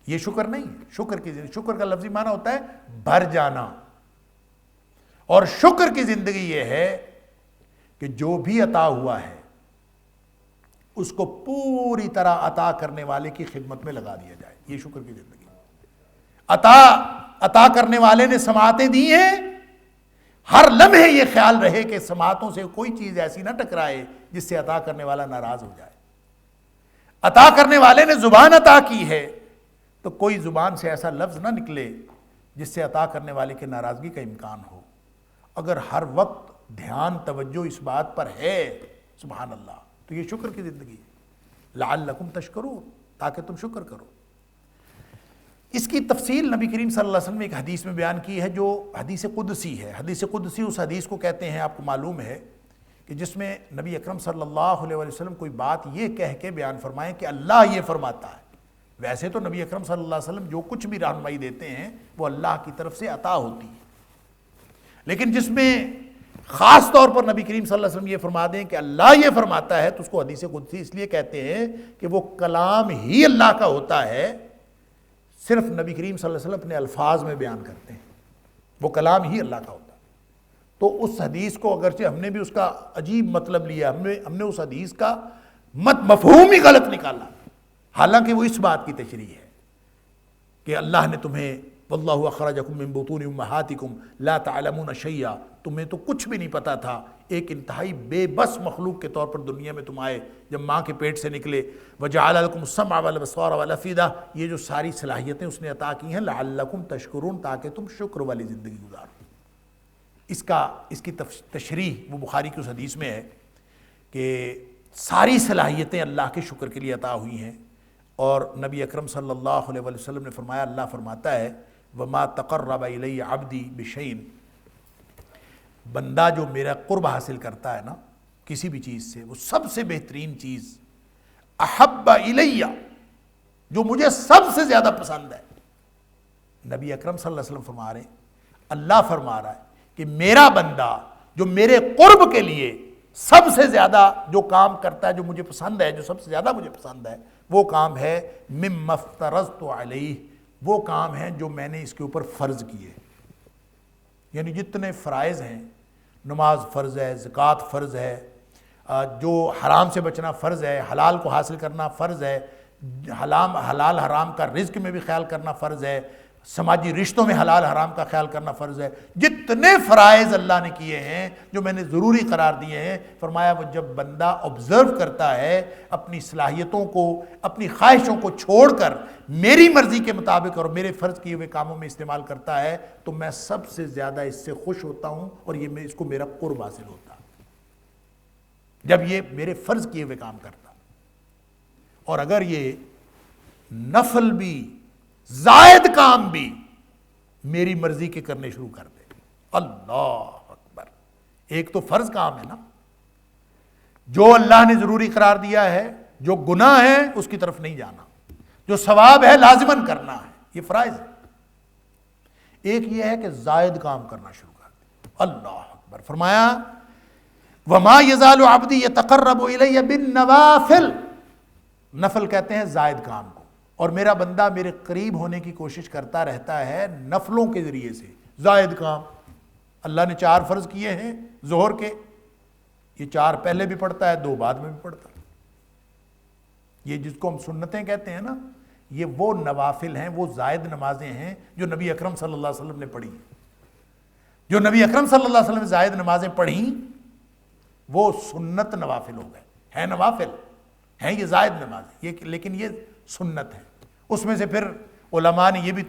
یہ شکر نہیں ہے۔ شکر کی زندگی، شکر کا لفظی معنی ہوتا ہے بھر جانا، اور شکر کی زندگی یہ ہے کہ جو بھی عطا ہوا ہے اس کو پوری طرح عطا کرنے والے کی خدمت میں لگا دیا جائے، یہ شکر کی زندگی۔ عطا کرنے والے نے سماعتیں دی ہیں، ہر لمحے یہ خیال رہے کہ سماعتوں سے کوئی چیز ایسی نہ ٹکرائے جس سے عطا کرنے والا ناراض ہو جائے۔ عطا کرنے والے نے زبان عطا کی ہے تو کوئی زبان سے ایسا لفظ نہ نکلے جس سے عطا کرنے والے کے ناراضگی کا امکان ہو۔ اگر ہر وقت دھیان توجہ اس بات پر ہے سبحان اللہ تو یہ شکر کی زندگی ہے، لعلکم تشکرون، تاکہ تم شکر کرو۔ اس کی تفصیل نبی کریم صلی اللہ علیہ وسلم نے ایک حدیث میں بیان کی ہے جو حدیث قدسی ہے۔ حدیث قدسی اس حدیث کو کہتے ہیں، آپ کو معلوم ہے کہ جس میں نبی اکرم صلی اللہ علیہ وسلم کوئی بات یہ کہہ کے بیان فرمائیں کہ اللہ یہ فرماتا ہے۔ ویسے تو نبی اکرم صلی اللہ علیہ وسلم جو کچھ بھی رہنمائی دیتے ہیں وہ اللہ کی طرف سے عطا ہوتی ہے، لیکن جس میں خاص طور پر نبی کریم صلی اللہ علیہ وسلم یہ فرما دیں کہ اللہ یہ فرماتا ہے تو اس کو حدیث قدسی اس لیے کہتے ہیں کہ وہ کلام ہی اللہ کا ہوتا ہے، صرف نبی کریم صلی اللہ علیہ وسلم اپنے الفاظ میں بیان کرتے ہیں، وہ کلام ہی اللہ کا ہوتا ہے۔ تو اس حدیث کو اگرچہ ہم نے بھی اس کا عجیب مطلب لیا، ہم نے اس حدیث کا مفہوم ہی غلط نکالا، حالانکہ وہ اس بات کی تشریح ہے کہ اللہ نے تمہیں واللہ اخرجکم من بطون امہاتکم لا تعلمون شیئا، تمہیں تو کچھ بھی نہیں پتا تھا، ایک انتہائی بے بس مخلوق کے طور پر دنیا میں تم آئے جب ماں کے پیٹ سے نکلے، وجعل لکم السمع والابصار والافئدہ، یہ جو ساری صلاحیتیں اس نے عطا کی ہیں لعلکم تشکرون، تاکہ تم شکر والی زندگی گزارو۔ اس کی تشریح وہ بخاری کی اس حدیث میں ہے کہ ساری صلاحیتیں اللہ کے شکر کے لیے عطا ہوئی ہیں، اور نبی اکرم صلی اللہ علیہ وسلم نے فرمایا، اللہ فرماتا ہے وَمَا تَقَرَّبَ إِلَيَّ عَبْدِي بِشَيْءٍ، بندہ جو میرا قرب حاصل کرتا ہے نا کسی بھی چیز سے، وہ سب سے بہترین چیز احب الیہ، جو مجھے سب سے زیادہ پسند ہے۔ نبی اکرم صلی اللہ علیہ وسلم فرما رہے ہیں، اللہ فرما رہا ہے کہ میرا بندہ جو میرے قرب کے لیے سب سے زیادہ جو کام کرتا ہے، جو مجھے پسند ہے، جو سب سے زیادہ مجھے پسند ہے، وہ کام ہے مما افترضت علیہ، وہ کام ہے جو میں نے اس کے اوپر فرض کیے، یعنی جتنے فرائض ہیں، نماز فرض ہے، زکوٰۃ فرض ہے، جو حرام سے بچنا فرض ہے، حلال کو حاصل کرنا فرض ہے، حلال حرام کا رزق میں بھی خیال کرنا فرض ہے، سماجی رشتوں میں حلال حرام کا خیال کرنا فرض ہے، جتنے فرائض اللہ نے کیے ہیں جو میں نے ضروری قرار دیے ہیں، فرمایا وہ جب بندہ آبزرو کرتا ہے، اپنی صلاحیتوں کو، اپنی خواہشوں کو چھوڑ کر میری مرضی کے مطابق اور میرے فرض کیے ہوئے کاموں میں استعمال کرتا ہے تو میں سب سے زیادہ اس سے خوش ہوتا ہوں، اور یہ اس کو میرا قرب حاصل ہوتا جب یہ میرے فرض کیے ہوئے کام کرتا۔ اور اگر یہ نفل بھی زائد کام بھی میری مرضی کے کرنے شروع کر دے، اللہ اکبر، ایک تو فرض کام ہے نا جو اللہ نے ضروری قرار دیا ہے، جو گناہ ہے اس کی طرف نہیں جانا، جو ثواب ہے لازماً کرنا ہے، یہ فرائض ہے۔ ایک یہ ہے کہ زائد کام کرنا شروع کر دے، اللہ اکبر، فرمایا وما یزال عبدی یتقرب الی بالنوافل، نفل کہتے ہیں زائد کام کو، اور میرا بندہ میرے قریب ہونے کی کوشش کرتا رہتا ہے نفلوں کے ذریعے سے، زائد کام۔ اللہ نے 4 فرض کیے ہیں ظہر کے، یہ 4 پہلے بھی پڑھتا ہے، 2 بعد میں بھی پڑھتا ہے، یہ جس کو ہم سنتیں کہتے ہیں نا، یہ وہ نوافل ہیں، وہ زائد نمازیں ہیں جو نبی اکرم صلی اللہ علیہ وسلم نے پڑھی، جو نبی اکرم صلی اللہ علیہ وسلم نے زائد نمازیں پڑھیں وہ سنت نوافل ہو گئے، ہیں نوافل ہیں یہ زائد نمازیں، لیکن یہ سنت ہے۔ اس میں سے پھر علماء نے یہ بھی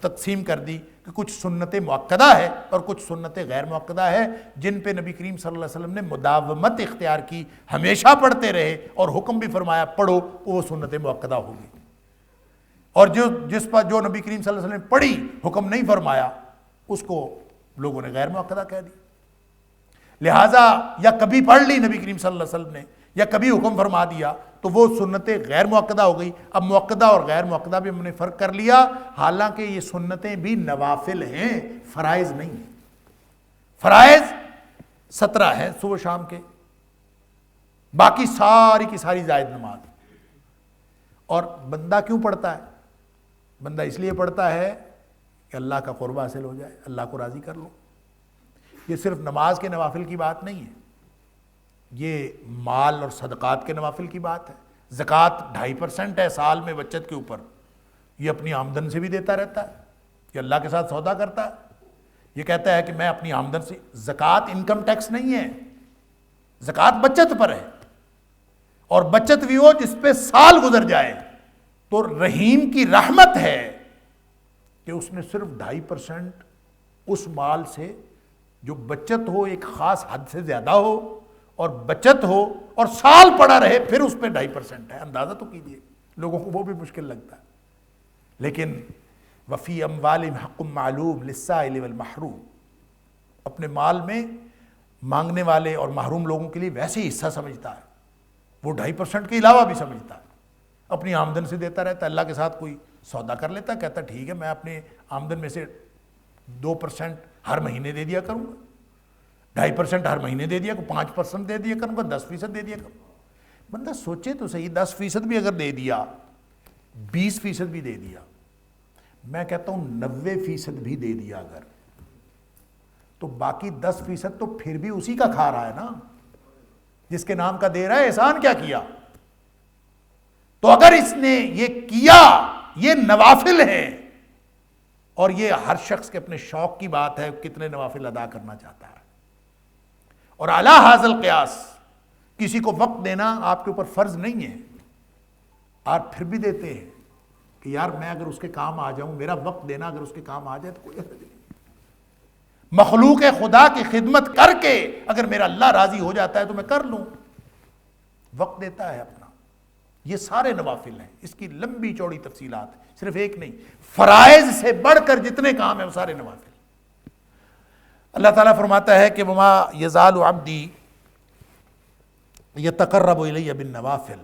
تقسیم کر دی کہ کہ کچھ سنت مؤکدہ ہے اور کچھ سنت غیر مؤکدہ ہے جن پہ نبی کریم صلی اللہ علیہ وسلم نے مداومت اختیار کی، ہمیشہ پڑھتے رہے اور حکم بھی فرمایا پڑھو، وہ سنت مؤکدہ ہوگی۔ اور جس پر جو نبی کریم صلی اللہ علیہ وسلم نے پڑھی، حکم نہیں فرمایا، اس کو لوگوں نے غیر مؤکدہ کہہ دی۔ لہٰذا یا کبھی پڑھ لی نبی کریم صلی اللہ علیہ وسلم نے یا کبھی حکم فرما دیا تو وہ سنتیں غیر مؤکدہ ہو گئی۔ اب مؤکدہ اور غیر مؤکدہ بھی ہم نے فرق کر لیا، حالانکہ یہ سنتیں بھی نوافل ہیں، فرائض نہیں ہیں۔ فرائض 17 ہیں صبح شام کے، باقی ساری کی ساری زائد نماز۔ اور بندہ کیوں پڑھتا ہے؟ بندہ اس لیے پڑھتا ہے کہ اللہ کا قرب حاصل ہو جائے، اللہ کو راضی کر لو۔ یہ صرف نماز کے نوافل کی بات نہیں ہے، یہ مال اور صدقات کے نوافل کی بات ہے۔ زکوٰۃ 2.5% ہے سال میں بچت کے اوپر، یہ اپنی آمدن سے بھی دیتا رہتا ہے، یہ اللہ کے ساتھ سودا کرتا ہے، یہ کہتا ہے کہ میں اپنی آمدن سے، زکوٰۃ انکم ٹیکس نہیں ہے، زکوٰۃ بچت پر ہے، اور بچت بھی ہو جس پہ سال گزر جائے۔ تو رحیم کی رحمت ہے کہ اس نے صرف 2.5% اس مال سے جو بچت ہو، ایک خاص حد سے زیادہ ہو اور بچت ہو اور سال پڑا رہے، پھر اس پہ 2.5% ہے۔ اندازہ تو کیجئے، لوگوں کو وہ بھی مشکل لگتا ہے۔ لیکن وفی اموالہم حق معلوم للسائل والمحروم، اپنے مال میں مانگنے والے اور محروم لوگوں کے لیے ویسے ہی حصہ سمجھتا ہے، وہ 2.5% کے علاوہ بھی سمجھتا ہے، اپنی آمدن سے دیتا رہتا ہے۔ اللہ کے ساتھ کوئی سودا کر لیتا ہے، کہتا ہے ٹھیک ہے میں اپنے آمدن میں سے 2% ہر مہینے دے دیا کروں گا، 2.5% ہر مہینے دے دیا، 5% دے دیا کروں گا، 10% دے دیا کروں گا۔ بندہ سوچے تو صحیح، 10% بھی اگر دے دیا، 20% بھی دے دیا، میں کہتا ہوں 90% بھی دے دیا اگر، تو باقی 10% تو پھر بھی اسی کا کھا رہا ہے نا، جس کے نام کا دے رہا ہے۔ احسان کیا کیا؟ تو اگر اس نے یہ کیا، یہ نوافل ہیں، اور یہ ہر شخص کے اپنے شوق کی بات ہے کتنے نوافل ادا کرنا چاہتا ہے۔ اور اعلیٰ حاصل قیاس، کسی کو وقت دینا آپ کے اوپر فرض نہیں ہے، آپ پھر بھی دیتے ہیں کہ یار میں اگر اس کے کام آ جاؤں، میرا وقت دینا اگر اس کے کام آ جائے تو کوئی حرج نہیں۔ مخلوق خدا کی خدمت کر کے اگر میرا اللہ راضی ہو جاتا ہے تو میں کر لوں، وقت دیتا ہے اپنا۔ یہ سارے نوافل ہیں، اس کی لمبی چوڑی تفصیلات، صرف ایک نہیں، فرائض سے بڑھ کر جتنے کام ہیں وہ سارے نوافل۔ اللہ تعالیٰ فرماتا ہے کہ وما یزال عبدی یتقرب الی بالنوافل،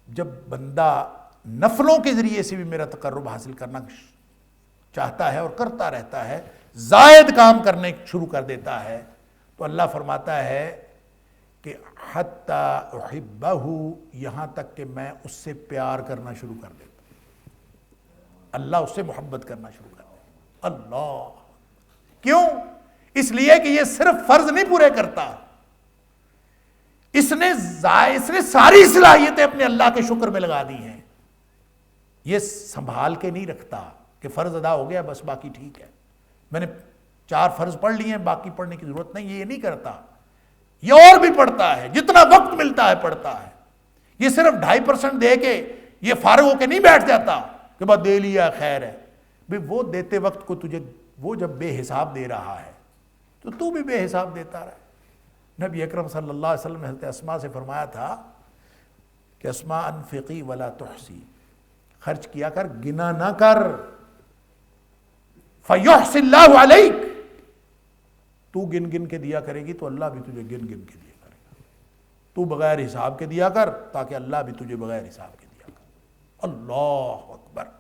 جب بندہ نفلوں کے ذریعے سے بھی میرا تقرب حاصل کرنا چاہتا ہے اور کرتا رہتا ہے، زائد کام کرنے شروع کر دیتا ہے، تو اللہ فرماتا ہے کہ حتی احبہ، یہاں تک کہ میں اس سے پیار کرنا شروع کر دیتا ہوں، اللہ اس سے محبت کرنا شروع کر دیتا۔ اللہ کیوں؟ اس لیے کہ یہ صرف فرض نہیں پورے کرتا، اس نے ساری صلاحیتیں اپنے اللہ کے شکر میں لگا دی ہیں، یہ سنبھال کے نہیں رکھتا کہ فرض ادا ہو گیا بس باقی ٹھیک ہے، میں نے 4 فرض پڑھ لیے ہیں باقی پڑھنے کی ضرورت نہیں، یہ نہیں کرتا، یہ اور بھی پڑھتا ہے، جتنا وقت ملتا ہے پڑھتا ہے۔ یہ صرف 2.5% دے کے یہ فارغ ہو کے نہیں بیٹھ جاتا کہ بس دے لیا خیر ہے، بھی وہ دیتے وقت کو تجھے وہ جب بے حساب دے رہا ہے تو بھی بے حساب دیتا رہے۔ نبی اکرم صلی اللہ علیہ وسلم نے حضرت اسماء سے فرمایا تھا کہ اسماء انفقی ولا تحسی، خرچ کیا کر گنا نہ کر، فیحصی اللہ علیک، تو گن گن کے دیا کرے گی تو اللہ بھی تجھے گن گن کے دیا کرے گا، تو بغیر حساب کے دیا کر تاکہ اللہ بھی تجھے بغیر حساب کے دیا کر۔ اللہ اکبر۔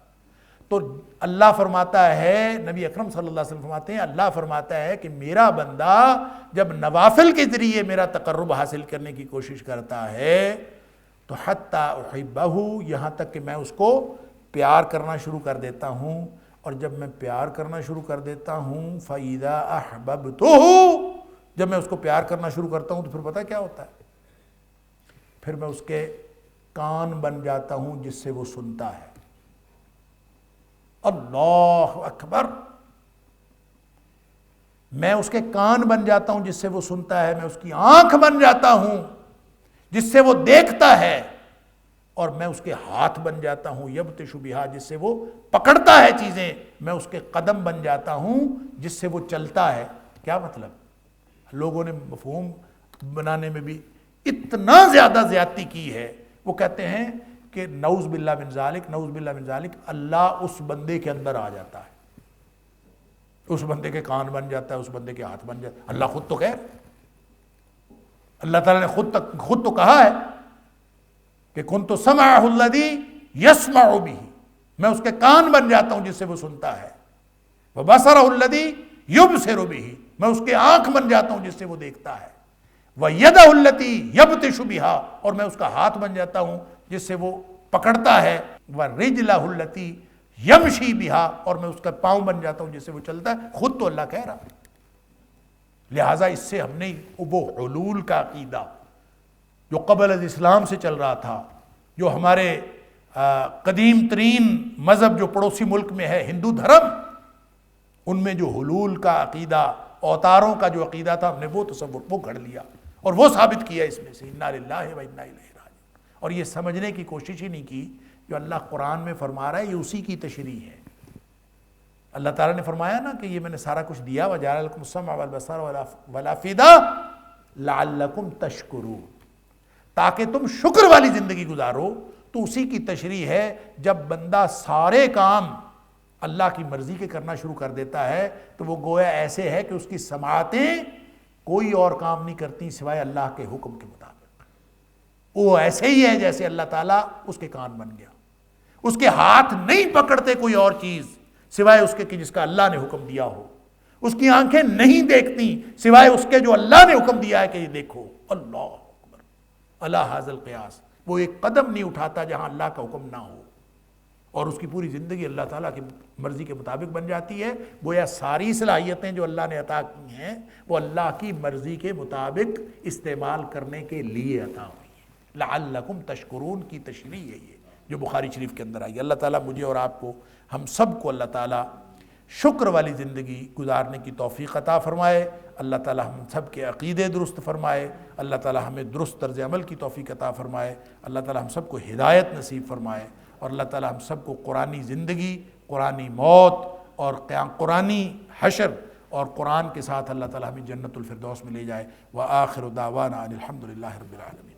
تو اللہ فرماتا ہے، نبی اکرم صلی اللہ علیہ وسلم فرماتے ہیں، اللہ فرماتا ہے کہ میرا بندہ جب نوافل کے ذریعے میرا تقرب حاصل کرنے کی کوشش کرتا ہے تو حتی احبہ، یہاں تک کہ میں اس کو پیار کرنا شروع کر دیتا ہوں، اور جب میں پیار کرنا شروع کر دیتا ہوں فَإِذَا أَحْبَبْتُهُ، جب میں اس کو پیار کرنا شروع کرتا ہوں تو پھر پتہ کیا ہوتا ہے؟ پھر میں اس کے کان بن جاتا ہوں جس سے وہ سنتا ہے۔ اللہ اکبر۔ میں اس کے کان بن جاتا ہوں جس سے وہ سنتا ہے، میں اس کی آنکھ بن جاتا ہوں جس سے وہ دیکھتا ہے، اور میں اس کے ہاتھ بن جاتا ہوں، یبطش بہا جس سے وہ پکڑتا ہے چیزیں، میں اس کے قدم بن جاتا ہوں جس سے وہ چلتا ہے۔ کیا مطلب؟ لوگوں نے مفہوم بنانے میں بھی اتنا زیادہ زیادتی کی ہے، وہ کہتے ہیں کہ نعوذ باللہ من ذالک، نعوذ باللہ من ذالک، اللہ اس بندے کے اندر آ جاتا ہے، اس بندے کے کان بن جاتا ہے، اس بندے کے ہاتھ بن جاتا ہے۔ اللہ خود تو خیر، اللہ تعالیٰ نے خود تو کہا ہے کہ کنت سمعہ الذی یسمع بہ، میں اس کے کان بن جاتا ہوں جس سے وہ سنتا ہے، وبصرہ الذی یبصر بہ، میں اس کے آنکھ بن جاتا ہوں جس سے وہ دیکھتا ہے، ویدہ التی یبطش بہا، اور میں اس کا ہاتھ بن جاتا ہوں جس سے وہ پکڑتا ہے، ورجلہ التی یمشی بہا، اور میں اس کا پاؤں بن جاتا ہوں جس سے وہ چلتا ہے۔ خود تو اللہ کہہ رہا ہے۔ لہٰذا اس سے ہم نے وہ حلول کا عقیدہ جو قبل از اسلام سے چل رہا تھا، جو ہمارے قدیم ترین مذہب جو پڑوسی ملک میں ہے ہندو دھرم، ان میں جو حلول کا عقیدہ، اوتاروں کا جو عقیدہ تھا، ہم نے وہ تصور وہ گھڑ لیا اور وہ ثابت کیا اس میں سے، انا للہ و انا الیہ راجعون۔ اور یہ سمجھنے کی کوشش ہی نہیں کی جو اللہ قرآن میں فرما رہا ہے، یہ اسی کی تشریح ہے۔ اللہ تعالیٰ نے فرمایا نا کہ یہ میں نے سارا کچھ دیا، وَجَعَلَ لَكُمُ السَّمْعَ وَالْبَصَرَ وَالْأَفْئِدَةَ لَعَلَّكُمْ تَشْكُرُونَ، تاکہ تم شکر والی زندگی گزارو۔ تو اسی کی تشریح ہے، جب بندہ سارے کام اللہ کی مرضی کے کرنا شروع کر دیتا ہے تو وہ گویا ایسے ہے کہ اس کی سماعتیں کوئی اور کام نہیں کرتی سوائے اللہ کے حکم کے مطابق۔ وہ ایسے ہی ہے جیسے اللہ تعالیٰ اس کے کان بن گیا، اس کے ہاتھ نہیں پکڑتے کوئی اور چیز سوائے اس کے کہ جس کا اللہ نے حکم دیا ہو، اس کی آنکھیں نہیں دیکھتی سوائے اس کے جو اللہ نے حکم دیا ہے کہ یہ دیکھو۔ اللہ اکبر، اللہ حاضر القیاس، وہ ایک قدم نہیں اٹھاتا جہاں اللہ کا حکم نہ ہو، اور اس کی پوری زندگی اللہ تعالیٰ کی مرضی کے مطابق بن جاتی ہے۔ گویا ساری صلاحیتیں جو اللہ نے عطا کی ہیں وہ اللہ کی مرضی کے مطابق استعمال کرنے کے لیے عطا ہوئی ہیں۔ لعلکم تشکرون کی تشریح ہے یہ جو بخاری شریف کے اندر آئی۔ اللہ تعالیٰ مجھے اور آپ کو، ہم سب کو اللہ تعالیٰ شکر والی زندگی گزارنے کی توفیق عطا فرمائے۔ اللہ تعالیٰ ہم سب کے عقیدے درست فرمائے۔ اللہ تعالیٰ ہمیں درست طرز عمل کی توفیق عطا فرمائے۔ اللہ تعالیٰ ہم سب کو ہدایت نصیب فرمائے، اور اللہ تعالیٰ ہم سب کو قرآنی زندگی، قرآنی موت اور قرآنی حشر اور قرآن کے ساتھ اللہ تعالیٰ ہمیں جنت الفردوس میں لے جائے۔ وآخر دعوانا ان الحمد للہ رب العالمین۔